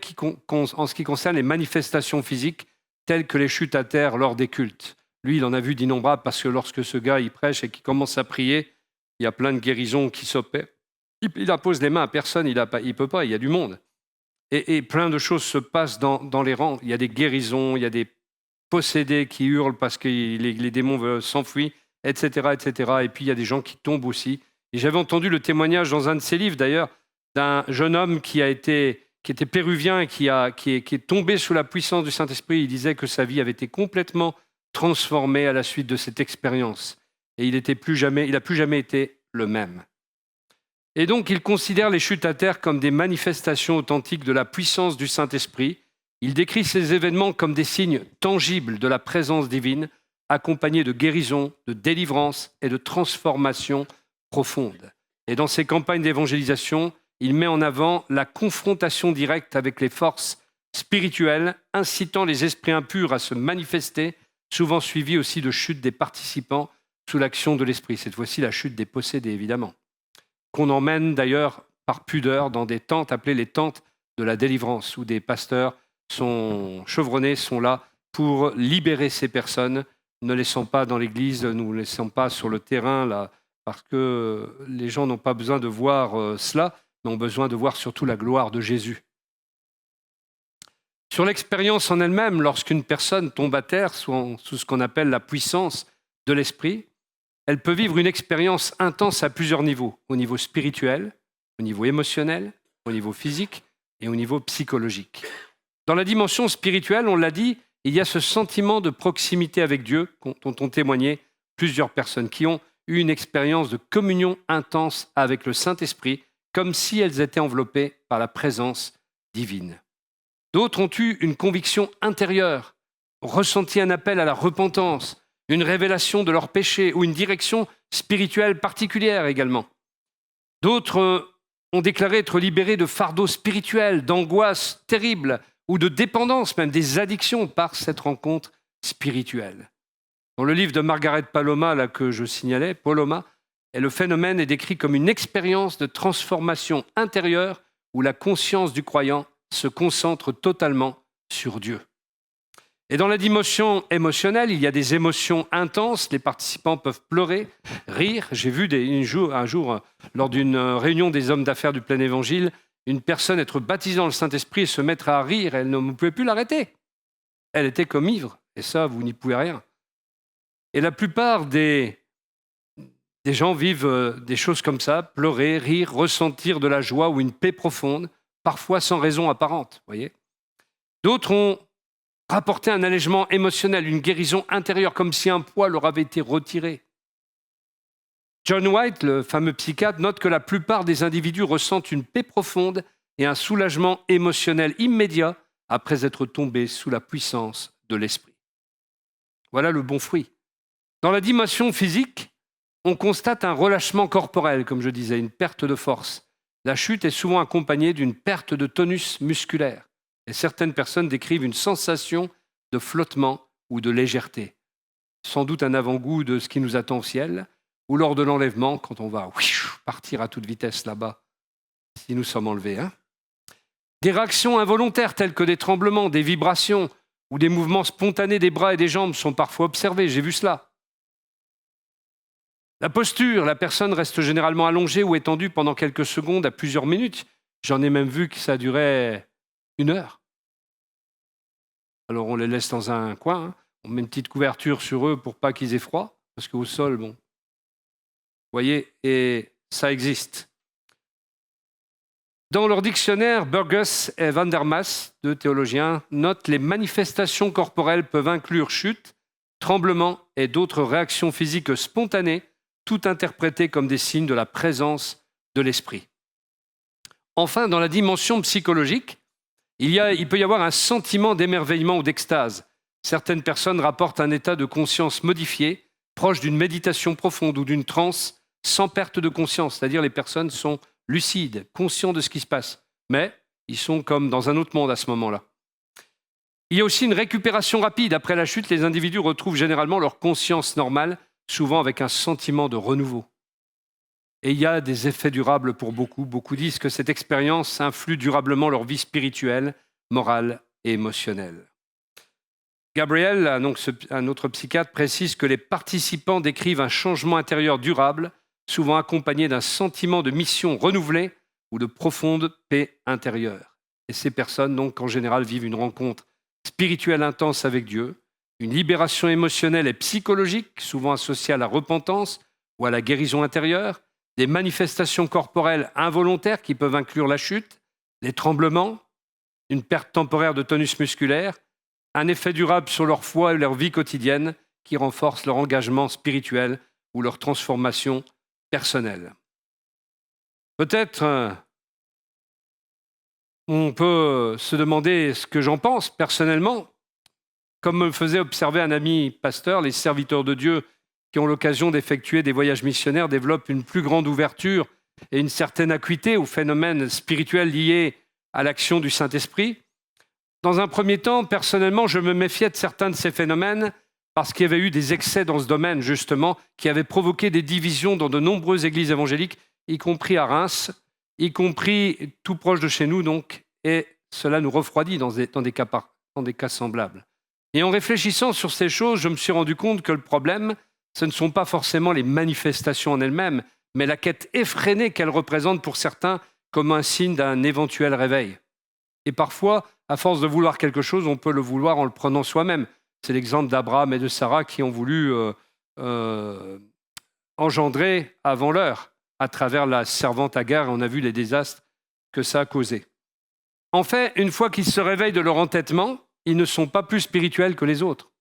en ce qui concerne les manifestations physiques telles que les chutes à terre lors des cultes. Lui, il en a vu d'innombrables parce que lorsque ce gars il prêche et qu'il commence à prier, il y a plein de guérisons qui s'opèrent. Il impose les mains à personne, il ne peut pas, il y a du monde. Et plein de choses se passent dans les rangs. Il y a des guérisons, il y a des possédés qui hurlent parce que les démons veulent s'enfuir, etc., etc. Et puis il y a des gens qui tombent aussi. Et j'avais entendu le témoignage dans un de ses livres, d'ailleurs, d'un jeune homme qui était péruvien et qui est tombé sous la puissance du Saint-Esprit. Il disait que sa vie avait été complètement transformée à la suite de cette expérience. Et il n'a plus jamais été le même. Et donc, il considère les chutes à terre comme des manifestations authentiques de la puissance du Saint-Esprit. Il décrit ces événements comme des signes tangibles de la présence divine, accompagnés de guérison, de délivrance et de transformation profonde. Et dans ses campagnes d'évangélisation, il met en avant la confrontation directe avec les forces spirituelles, incitant les esprits impurs à se manifester, souvent suivis aussi de chutes des participants sous l'action de l'esprit. Cette fois-ci, la chute des possédés, évidemment. Qu'on emmène d'ailleurs par pudeur dans des tentes appelées les tentes de la délivrance, où des pasteurs sont chevronnés, sont là pour libérer ces personnes, ne les laissant pas dans l'église, ne les laissant pas sur le terrain, là, parce que les gens n'ont pas besoin de voir cela, mais ont besoin de voir surtout la gloire de Jésus. Sur l'expérience en elle-même, lorsqu'une personne tombe à terre sous ce qu'on appelle la puissance de l'esprit, elle peut vivre une expérience intense à plusieurs niveaux, au niveau spirituel, au niveau émotionnel, au niveau physique et au niveau psychologique. Dans la dimension spirituelle, on l'a dit, il y a ce sentiment de proximité avec Dieu dont ont témoigné plusieurs personnes qui ont eu une expérience de communion intense avec le Saint-Esprit, comme si elles étaient enveloppées par la présence divine. D'autres ont eu une conviction intérieure, ressenti un appel à la repentance, une révélation de leur péché ou une direction spirituelle particulière également. D'autres ont déclaré être libérés de fardeaux spirituels, d'angoisses terribles ou de dépendance, même des addictions par cette rencontre spirituelle. Dans le livre de Margaret Poloma, là, que je signalais, Poloma, le phénomène est décrit comme une expérience de transformation intérieure où la conscience du croyant se concentre totalement sur Dieu. Et dans la dimension émotionnelle, il y a des émotions intenses. Les participants peuvent pleurer, rire. J'ai vu un jour, lors d'une réunion des hommes d'affaires du plein évangile, une personne être baptisée dans le Saint-Esprit et se mettre à rire. Elle ne pouvait plus l'arrêter. Elle était comme ivre. Et ça, vous n'y pouvez rien. Et la plupart des gens vivent des choses comme ça, pleurer, rire, ressentir de la joie ou une paix profonde, parfois sans raison apparente. Voyez. D'autres ont rapporté un allègement émotionnel, une guérison intérieure, comme si un poids leur avait été retiré. John White, le fameux psychiatre, note que la plupart des individus ressentent une paix profonde et un soulagement émotionnel immédiat après être tombés sous la puissance de l'esprit. Voilà le bon fruit. Dans la dimension physique, on constate un relâchement corporel, comme je disais, une perte de force. La chute est souvent accompagnée d'une perte de tonus musculaire. Et certaines personnes décrivent une sensation de flottement ou de légèreté. Sans doute un avant-goût de ce qui nous attend au ciel. ou lors de l'enlèvement, quand on va partir à toute vitesse là-bas, si nous sommes enlevés. Des réactions involontaires telles que des tremblements, des vibrations ou des mouvements spontanés des bras et des jambes sont parfois observés. J'ai vu cela. La posture, la personne reste généralement allongée ou étendue pendant quelques secondes à plusieurs minutes. J'en ai même vu que ça durait 1 heure. Alors on les laisse dans un coin, on met une petite couverture sur eux pour pas qu'ils aient froid, parce qu'au sol, bon. Vous voyez, et ça existe. Dans leur dictionnaire, Burgess et Vandermas, deux théologiens, notent les manifestations corporelles peuvent inclure chute, tremblement et d'autres réactions physiques spontanées, tout interprétées comme des signes de la présence de l'esprit. Enfin, dans la dimension psychologique, il peut y avoir un sentiment d'émerveillement ou d'extase. Certaines personnes rapportent un état de conscience modifié, proche d'une méditation profonde ou d'une transe sans perte de conscience, c'est-à-dire les personnes sont lucides, conscients de ce qui se passe, mais ils sont comme dans un autre monde à ce moment-là. Il y a aussi une récupération rapide. Après la chute, les individus retrouvent généralement leur conscience normale, souvent avec un sentiment de renouveau. Et il y a des effets durables pour beaucoup. Beaucoup disent que cette expérience influe durablement leur vie spirituelle, morale et émotionnelle. Gabriel, donc un autre psychiatre, précise que les participants décrivent un changement intérieur durable, souvent accompagné d'un sentiment de mission renouvelée ou de profonde paix intérieure. Et ces personnes, donc, en général, vivent une rencontre spirituelle intense avec Dieu, une libération émotionnelle et psychologique, souvent associée à la repentance ou à la guérison intérieure, des manifestations corporelles involontaires qui peuvent inclure la chute, les tremblements, une perte temporaire de tonus musculaire, un effet durable sur leur foi et leur vie quotidienne qui renforce leur engagement spirituel ou leur transformation personnelle. Peut-être on peut se demander ce que j'en pense personnellement. Comme me le faisait observer un ami pasteur, les serviteurs de Dieu qui ont l'occasion d'effectuer des voyages missionnaires développent une plus grande ouverture et une certaine acuité aux phénomènes spirituels liés à l'action du Saint-Esprit. Dans un premier temps, personnellement, je me méfiais de certains de ces phénomènes parce qu'il y avait eu des excès dans ce domaine, justement, qui avaient provoqué des divisions dans de nombreuses églises évangéliques, y compris à Reims, y compris tout proche de chez nous, donc, et cela nous refroidit dans des cas semblables. Et en réfléchissant sur ces choses, je me suis rendu compte que le problème, ce ne sont pas forcément les manifestations en elles-mêmes, mais la quête effrénée qu'elles représentent pour certains comme un signe d'un éventuel réveil. Et parfois, à force de vouloir quelque chose, on peut le vouloir en le prenant soi-même. C'est l'exemple d'Abraham et de Sarah qui ont voulu engendrer avant l'heure à travers la servante Agar, et on a vu les désastres que ça a causé. En fait, une fois qu'ils se réveillent de leur entêtement, ils ne sont pas plus spirituels que les autres.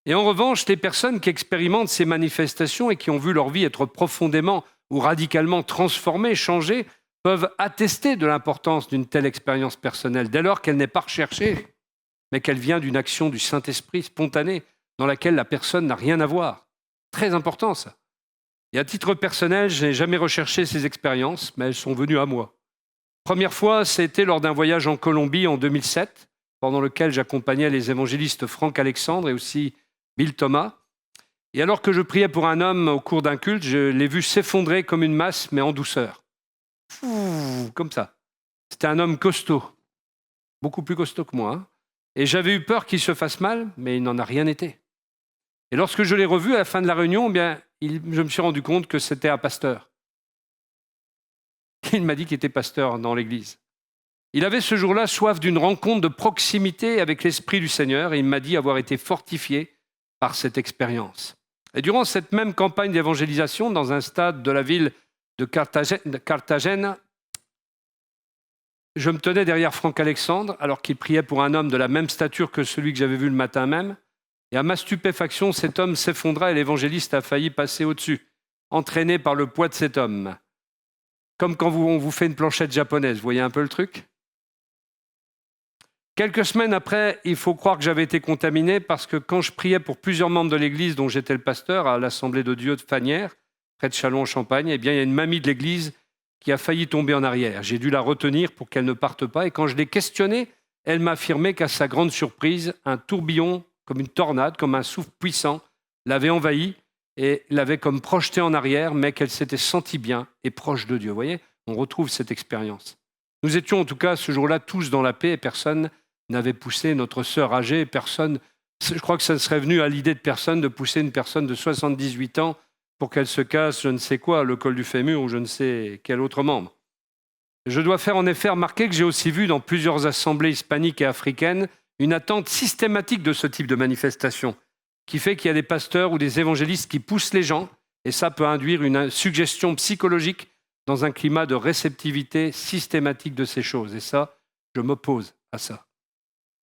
Et en revanche, les personnes qui expérimentent ces manifestations et qui ont vu leur vie être profondément ou radicalement transformée, changée, peuvent attester de l'importance d'une telle expérience personnelle, dès lors qu'elle n'est pas recherchée, mais qu'elle vient d'une action du Saint-Esprit spontanée, dans laquelle la personne n'a rien à voir. Très important, ça. Et à titre personnel, je n'ai jamais recherché ces expériences, mais elles sont venues à moi. Première fois, c'était lors d'un voyage en Colombie en 2007, pendant lequel j'accompagnais les évangélistes Franck Alexandre et aussi Bill Thomas. Et alors que je priais pour un homme au cours d'un culte, je l'ai vu s'effondrer comme une masse, mais en douceur. Comme ça. C'était un homme costaud, beaucoup plus costaud que moi. Et j'avais eu peur qu'il se fasse mal, mais il n'en a rien été. Et lorsque je l'ai revu à la fin de la réunion, je me suis rendu compte que c'était un pasteur. Il m'a dit qu'il était pasteur dans l'église. Il avait ce jour-là soif d'une rencontre de proximité avec l'Esprit du Seigneur et il m'a dit avoir été fortifié par cette expérience. Et durant cette même campagne d'évangélisation, dans un stade de la ville de Carthagène, je me tenais derrière Franck Alexandre alors qu'il priait pour un homme de la même stature que celui que j'avais vu le matin même. Et à ma stupéfaction, cet homme s'effondra et l'évangéliste a failli passer au-dessus, entraîné par le poids de cet homme. Comme quand on vous fait une planchette japonaise, vous voyez un peu le truc ? Quelques semaines après, il faut croire que j'avais été contaminé parce que quand je priais pour plusieurs membres de l'église dont j'étais le pasteur à l'Assemblée de Dieu de Fagnières, près de Châlons-en-Champagne, il y a une mamie de l'église qui a failli tomber en arrière. J'ai dû la retenir pour qu'elle ne parte pas et quand je l'ai questionnée, elle m'a affirmé qu'à sa grande surprise, un tourbillon comme une tornade, comme un souffle puissant, l'avait envahie et l'avait comme projetée en arrière, mais qu'elle s'était sentie bien et proche de Dieu. Vous voyez, on retrouve cette expérience. Nous étions en tout cas ce jour-là tous dans la paix et personne n'avait poussé notre sœur âgée. Je crois que ça serait venu à l'idée de personne de pousser une personne de 78 ans pour qu'elle se casse, je ne sais quoi, le col du fémur ou je ne sais quel autre membre. Je dois faire en effet remarquer que j'ai aussi vu dans plusieurs assemblées hispaniques et africaines une attente systématique de ce type de manifestation, qui fait qu'il y a des pasteurs ou des évangélistes qui poussent les gens, et ça peut induire une suggestion psychologique dans un climat de réceptivité systématique de ces choses. Et ça, je m'oppose à ça.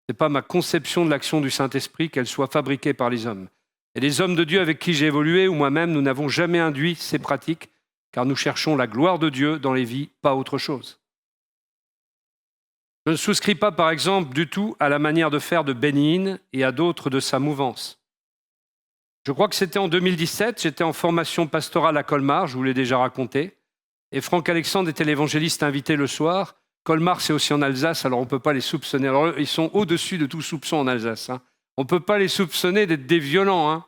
Ce n'est pas ma conception de l'action du Saint-Esprit qu'elle soit fabriquée par les hommes. Et les hommes de Dieu avec qui j'ai évolué, ou moi-même, nous n'avons jamais induit ces pratiques, car nous cherchons la gloire de Dieu dans les vies, pas autre chose. Je ne souscris pas, par exemple, du tout à la manière de faire de Benny Hinn et à d'autres de sa mouvance. Je crois que c'était en 2017, j'étais en formation pastorale à Colmar, je vous l'ai déjà raconté, et Franck Alexandre était l'évangéliste invité le soir. Colmar, c'est aussi en Alsace, alors on ne peut pas les soupçonner. Alors eux, ils sont au-dessus de tout soupçon en Alsace. Hein. On ne peut pas les soupçonner d'être des violents. Hein.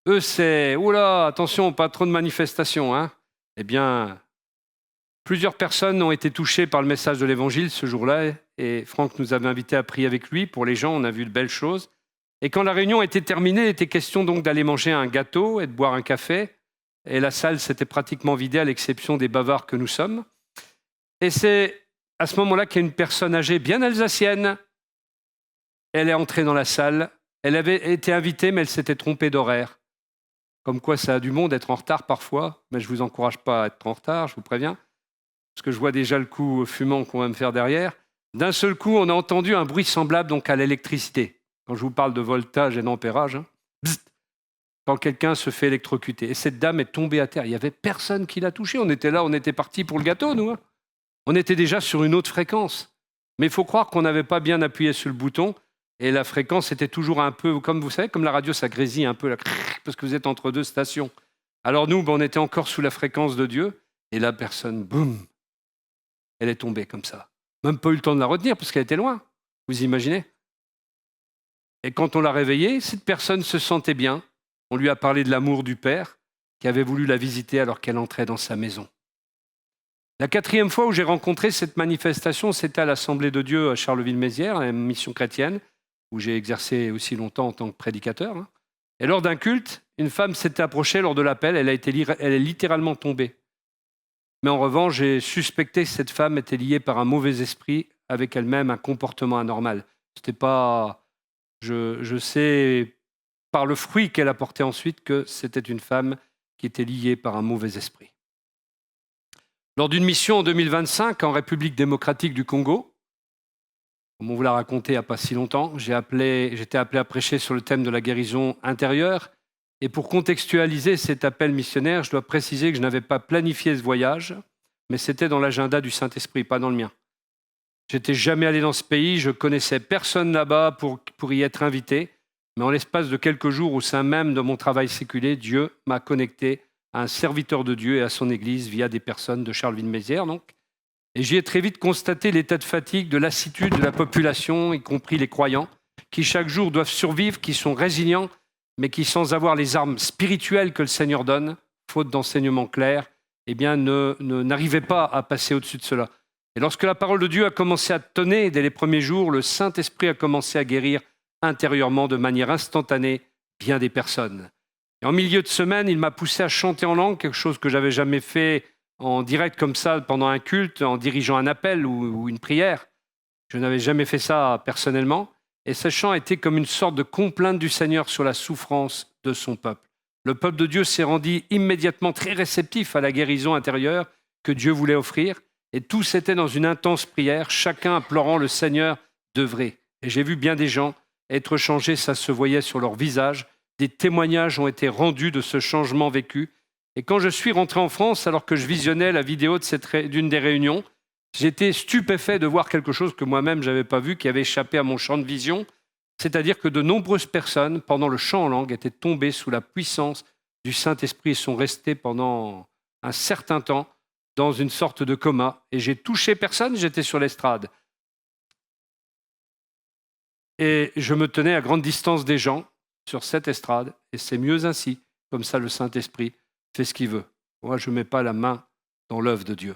Eux, c'est « Oula, attention, pas trop de manifestations. Hein. » Eh bien, plusieurs personnes ont été touchées par le message de l'Évangile ce jour-là, et Franck nous avait invités à prier avec lui. Pour les gens, on a vu de belles choses. Et quand la réunion était terminée, il était question donc d'aller manger un gâteau et de boire un café. Et la salle s'était pratiquement vidée, à l'exception des bavards que nous sommes. Et c'est à ce moment-là qu'il y a une personne âgée, bien alsacienne. Elle est entrée dans la salle. Elle avait été invitée, mais elle s'était trompée d'horaire. Comme quoi, ça a du monde d'être en retard parfois. Mais je ne vous encourage pas à être en retard, je vous préviens. Parce que je vois déjà le coup fumant qu'on va me faire derrière. D'un seul coup, on a entendu un bruit semblable donc à l'électricité. Quand je vous parle de voltage et d'ampérage, hein. Quand quelqu'un se fait électrocuter. Et cette dame est tombée à terre. Il n'y avait personne qui l'a touchée. On était là, on était partis pour le gâteau, nous. Hein. On était déjà sur une autre fréquence. Mais il faut croire qu'on n'avait pas bien appuyé sur le bouton. Et la fréquence était toujours un peu, comme vous savez, comme la radio, ça grésille un peu, là, parce que vous êtes entre deux stations. Alors nous, on était encore sous la fréquence de Dieu. Et la personne, boum, elle est tombée comme ça. Même pas eu le temps de la retenir, parce qu'elle était loin. Vous imaginez ? Et quand on l'a réveillée, cette personne se sentait bien. On lui a parlé de l'amour du Père qui avait voulu la visiter alors qu'elle entrait dans sa maison. La 4e fois où j'ai rencontré cette manifestation, c'était à l'Assemblée de Dieu à Charleville-Mézières, à la mission chrétienne, où j'ai exercé aussi longtemps en tant que prédicateur. Et lors d'un culte, une femme s'était approchée lors de l'appel, elle est littéralement tombée. Mais en revanche, j'ai suspecté que cette femme était liée par un mauvais esprit, avec elle-même un comportement anormal. C'était pas... Je sais par le fruit qu'elle apportait ensuite que c'était une femme qui était liée par un mauvais esprit. Lors d'une mission en 2025 en République démocratique du Congo, comme on vous l'a raconté il n'y a pas si longtemps, j'étais appelé à prêcher sur le thème de la guérison intérieure. Et pour contextualiser cet appel missionnaire, je dois préciser que je n'avais pas planifié ce voyage, mais c'était dans l'agenda du Saint-Esprit, pas dans le mien. J'étais jamais allé dans ce pays, je connaissais personne là-bas pour y être invité, mais en l'espace de quelques jours au sein même de mon travail séculier, Dieu m'a connecté à un serviteur de Dieu et à son Église via des personnes de Charleville-Mézières. Donc. Et j'y ai très vite constaté l'état de fatigue, de lassitude de la population, y compris les croyants, qui chaque jour doivent survivre, qui sont résilients, mais qui, sans avoir les armes spirituelles que le Seigneur donne, faute d'enseignement clair, eh bien, n'arrivaient pas à passer au-dessus de cela. Et lorsque la parole de Dieu a commencé à tonner dès les premiers jours, le Saint-Esprit a commencé à guérir intérieurement de manière instantanée bien des personnes. Et en milieu de semaine, il m'a poussé à chanter en langue, quelque chose que j'avais jamais fait en direct comme ça pendant un culte, en dirigeant un appel ou une prière. Je n'avais jamais fait ça personnellement. Et ce chant était comme une sorte de complainte du Seigneur sur la souffrance de son peuple. Le peuple de Dieu s'est rendu immédiatement très réceptif à la guérison intérieure que Dieu voulait offrir. Et tous étaient dans une intense prière, chacun implorant le Seigneur d'œuvrer. Et j'ai vu bien des gens être changés, ça se voyait sur leur visage. Des témoignages ont été rendus de ce changement vécu. Et quand je suis rentré en France, alors que je visionnais la vidéo d'une des réunions, j'étais stupéfait de voir quelque chose que moi-même je n'avais pas vu, qui avait échappé à mon champ de vision. C'est-à-dire que de nombreuses personnes, pendant le chant en langue, étaient tombées sous la puissance du Saint-Esprit et sont restées pendant un certain temps dans une sorte de coma. Et j'ai touché personne, j'étais sur l'estrade. Et je me tenais à grande distance des gens sur cette estrade, et c'est mieux ainsi. comme ça le Saint-Esprit fait ce qu'il veut. Moi, je ne mets pas la main dans l'œuvre de Dieu.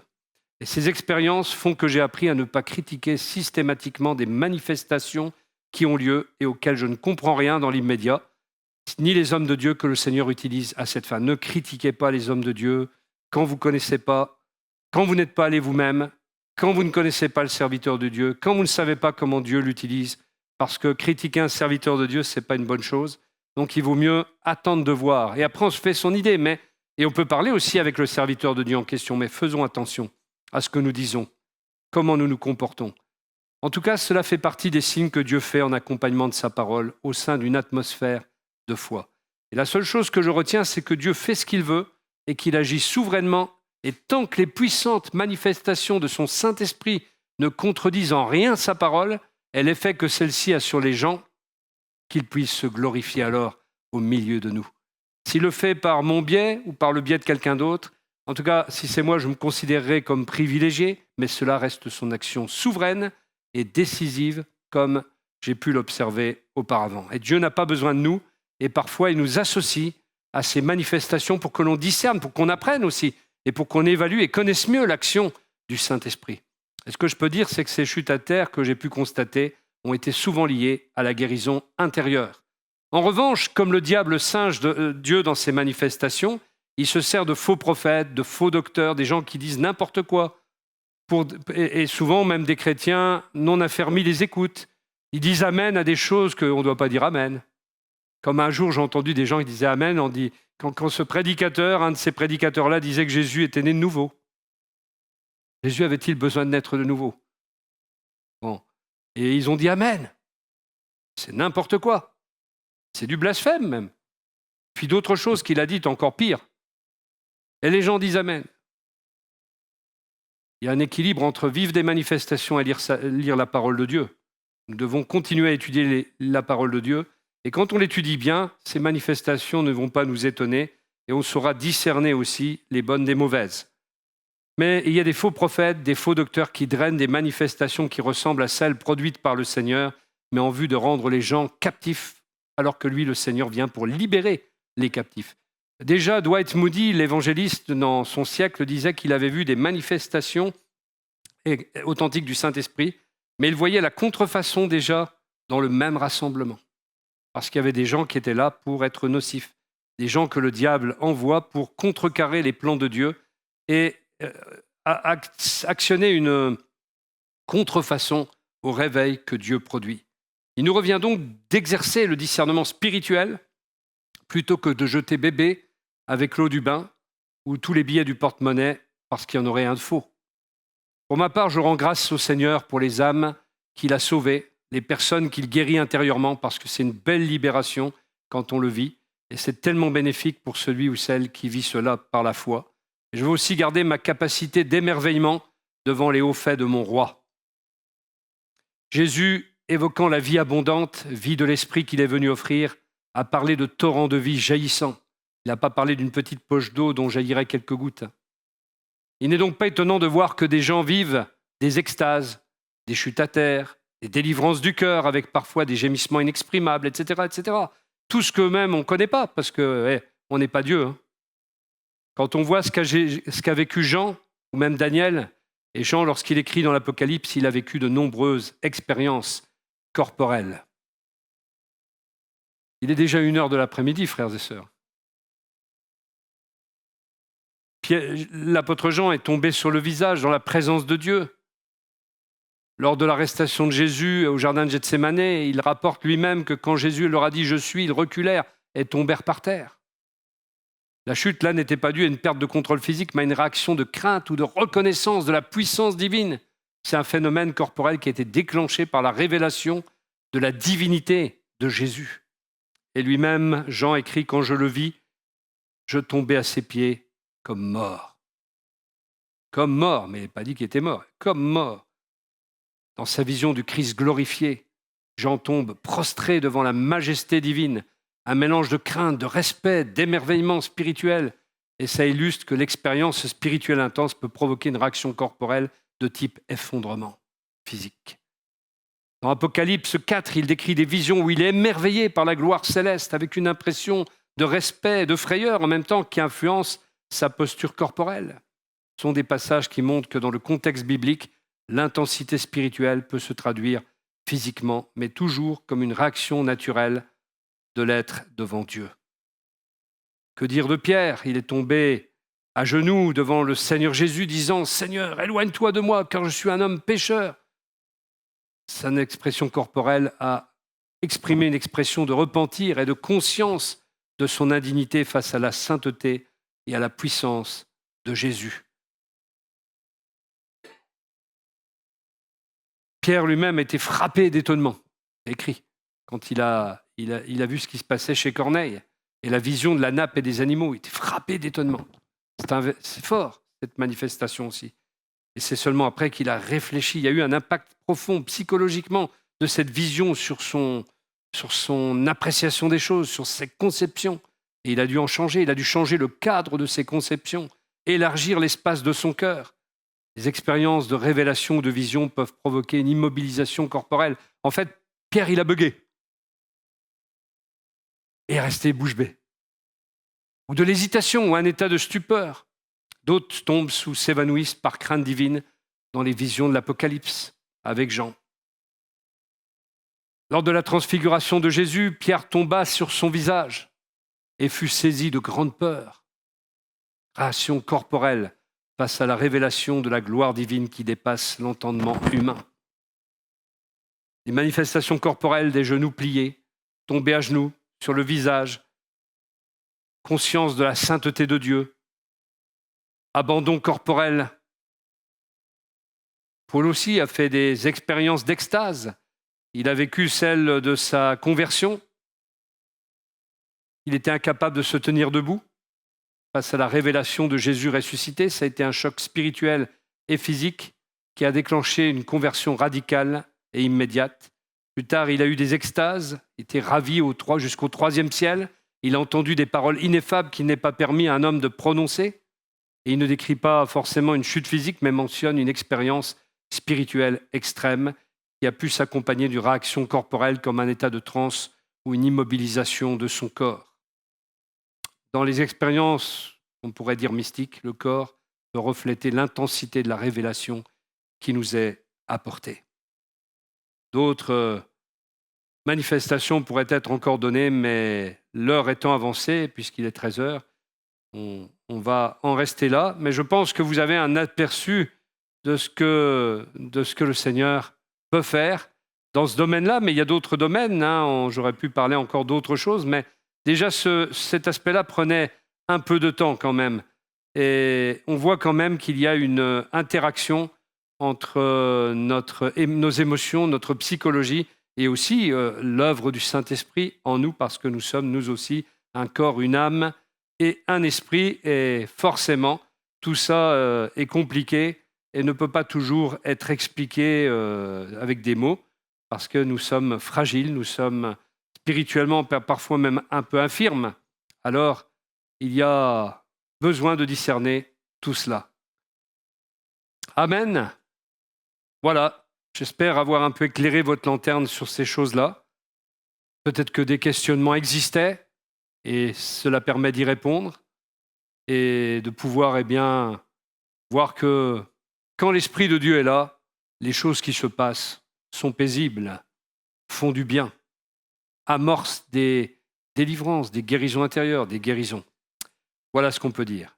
Et ces expériences font que j'ai appris à ne pas critiquer systématiquement des manifestations qui ont lieu et auxquelles je ne comprends rien dans l'immédiat, ni les hommes de Dieu que le Seigneur utilise à cette fin. Ne critiquez pas les hommes de Dieu quand vous ne connaissez pas, quand vous n'êtes pas allé vous-même, quand vous ne connaissez pas le serviteur de Dieu, quand vous ne savez pas comment Dieu l'utilise, parce que critiquer un serviteur de Dieu, ce n'est pas une bonne chose. Donc il vaut mieux attendre de voir. Et après, on se fait son idée. Et on peut parler aussi avec le serviteur de Dieu en question, mais faisons attention à ce que nous disons, comment nous nous comportons. En tout cas, cela fait partie des signes que Dieu fait en accompagnement de sa parole au sein d'une atmosphère de foi. Et la seule chose que je retiens, c'est que Dieu fait ce qu'il veut et qu'il agit souverainement. Et tant que les puissantes manifestations de son Saint-Esprit ne contredisent en rien sa parole, et l'effet que celle-ci a sur les gens, qu'il puisse se glorifier alors au milieu de nous. S'il le fait par mon biais ou par le biais de quelqu'un d'autre, en tout cas, si c'est moi, je me considérerai comme privilégié, mais cela reste son action souveraine et décisive, comme j'ai pu l'observer auparavant. Et Dieu n'a pas besoin de nous, et parfois il nous associe à ces manifestations pour que l'on discerne, pour qu'on apprenne aussi, et pour qu'on évalue et connaisse mieux l'action du Saint-Esprit. Et ce que je peux dire, c'est que ces chutes à terre que j'ai pu constater ont été souvent liées à la guérison intérieure. En revanche, comme le diable singe Dieu dans ses manifestations, il se sert de faux prophètes, de faux docteurs, des gens qui disent n'importe quoi. Et souvent, même des chrétiens non affermis les écoutent. Ils disent amen à des choses qu'on ne doit pas dire amen. Comme un jour, j'ai entendu des gens qui disaient amen, quand ce prédicateur, un de ces prédicateurs-là, disait que Jésus était né de nouveau. Jésus avait-il besoin de naître de nouveau? Bon. Et ils ont dit amen. C'est n'importe quoi. C'est du blasphème même. Puis d'autres choses qu'il a dites encore pire. Et les gens disent amen. Il y a un équilibre entre vivre des manifestations et lire la parole de Dieu. Nous devons continuer à étudier la parole de Dieu. Et quand on l'étudie bien, ces manifestations ne vont pas nous étonner et on saura discerner aussi les bonnes des mauvaises. Mais il y a des faux prophètes, des faux docteurs qui drainent des manifestations qui ressemblent à celles produites par le Seigneur, mais en vue de rendre les gens captifs, alors que lui, le Seigneur, vient pour libérer les captifs. Déjà, Dwight Moody, l'évangéliste dans son siècle, disait qu'il avait vu des manifestations authentiques du Saint-Esprit, mais il voyait la contrefaçon déjà dans le même rassemblement. Parce qu'il y avait des gens qui étaient là pour être nocifs, des gens que le diable envoie pour contrecarrer les plans de Dieu et actionner une contrefaçon au réveil que Dieu produit. Il nous revient donc d'exercer le discernement spirituel plutôt que de jeter bébé avec l'eau du bain ou tous les billets du porte-monnaie parce qu'il y en aurait un de faux. Pour ma part, je rends grâce au Seigneur pour les âmes qu'il a sauvées, les personnes qu'il guérit intérieurement, parce que c'est une belle libération quand on le vit, et c'est tellement bénéfique pour celui ou celle qui vit cela par la foi. Et je veux aussi garder ma capacité d'émerveillement devant les hauts faits de mon roi. Jésus, évoquant la vie abondante, vie de l'esprit qu'il est venu offrir, a parlé de torrents de vie jaillissants. Il n'a pas parlé d'une petite poche d'eau dont jailliraient quelques gouttes. Il n'est donc pas étonnant de voir que des gens vivent des extases, des chutes à terre, des délivrances du cœur avec parfois des gémissements inexprimables, etc., etc. Tout ce qu'eux-mêmes on ne connaît pas, parce qu'on n'est pas Dieu. Hein. Quand on voit ce qu'a vécu Jean, ou même Daniel, et Jean, lorsqu'il écrit dans l'Apocalypse, il a vécu de nombreuses expériences corporelles. Il est déjà 1h de l'après-midi, frères et sœurs. L'apôtre Jean est tombé sur le visage dans la présence de Dieu. Lors de l'arrestation de Jésus au jardin de Gethsémane, il rapporte lui-même que quand Jésus leur a dit « Je suis », ils reculèrent et tombèrent par terre. La chute, là, n'était pas due à une perte de contrôle physique, mais à une réaction de crainte ou de reconnaissance de la puissance divine. C'est un phénomène corporel qui a été déclenché par la révélation de la divinité de Jésus. Et lui-même, Jean écrit « Quand je le vis, je tombais à ses pieds comme mort. » Comme mort, mais il n'a pas dit qu'il était mort, comme mort. Dans sa vision du Christ glorifié, Jean tombe prostré devant la majesté divine, un mélange de crainte, de respect, d'émerveillement spirituel. Et ça illustre que l'expérience spirituelle intense peut provoquer une réaction corporelle de type effondrement physique. Dans Apocalypse 4, il décrit des visions où il est émerveillé par la gloire céleste avec une impression de respect, de frayeur en même temps qui influencent sa posture corporelle. Ce sont des passages qui montrent que dans le contexte biblique, l'intensité spirituelle peut se traduire physiquement, mais toujours comme une réaction naturelle de l'être devant Dieu. Que dire de Pierre? Il est tombé à genoux devant le Seigneur Jésus, disant « Seigneur, éloigne-toi de moi, car je suis un homme pécheur ». Son expression corporelle a exprimé une expression de repentir et de conscience de son indignité face à la sainteté et à la puissance de Jésus. Pierre lui-même a été frappé d'étonnement, écrit, quand il a vu ce qui se passait chez Corneille et la vision de la nappe et des animaux. Il était frappé d'étonnement. C'est fort, cette manifestation aussi. Et c'est seulement après qu'il a réfléchi. Il y a eu un impact profond psychologiquement de cette vision sur son appréciation des choses, sur ses conceptions. Et il a dû en changer. Il a dû changer le cadre de ses conceptions, élargir l'espace de son cœur. Les expériences de révélation ou de vision peuvent provoquer une immobilisation corporelle. En fait, Pierre, il a bugué et est resté bouche bée. Ou de l'hésitation ou un état de stupeur. D'autres tombent ou s'évanouissent par crainte divine dans les visions de l'Apocalypse avec Jean. Lors de la transfiguration de Jésus, Pierre tomba sur son visage et fut saisi de grande peur. Réaction corporelle face à la révélation de la gloire divine qui dépasse l'entendement humain. Les manifestations corporelles des genoux pliés, tombés à genoux, sur le visage, conscience de la sainteté de Dieu, abandon corporel. Paul aussi a fait des expériences d'extase. Il a vécu celle de sa conversion. Il était incapable de se tenir debout face à la révélation de Jésus ressuscité. Ça a été un choc spirituel et physique qui a déclenché une conversion radicale et immédiate. Plus tard, il a eu des extases, il était ravi jusqu'au 3e ciel. Il a entendu des paroles ineffables qu'il n'est pas permis à un homme de prononcer. Et il ne décrit pas forcément une chute physique, mais mentionne une expérience spirituelle extrême qui a pu s'accompagner d'une réaction corporelle comme un état de transe ou une immobilisation de son corps. Dans les expériences, on pourrait dire mystiques, le corps peut refléter l'intensité de la révélation qui nous est apportée. D'autres manifestations pourraient être encore données, mais l'heure étant avancée, puisqu'il est 13 heures, on va en rester là. Mais je pense que vous avez un aperçu de ce que le Seigneur peut faire dans ce domaine-là. Mais il y a d'autres domaines. J'aurais pu parler encore d'autres choses, mais déjà cet aspect-là prenait un peu de temps quand même. Et on voit quand même qu'il y a une interaction entre nos émotions, notre psychologie et aussi l'œuvre du Saint-Esprit en nous, parce que nous sommes, nous aussi, un corps, une âme et un esprit. Et forcément, tout ça est compliqué et ne peut pas toujours être expliqué avec des mots, parce que nous sommes fragiles, nous sommes spirituellement parfois même un peu infirmes. Alors, il y a besoin de discerner tout cela. Amen. Voilà, j'espère avoir un peu éclairé votre lanterne sur ces choses-là. Peut-être que des questionnements existaient et cela permet d'y répondre et de pouvoir voir que quand l'Esprit de Dieu est là, les choses qui se passent sont paisibles, font du bien, amorcent des délivrances, des guérisons intérieures, des guérisons. Voilà ce qu'on peut dire.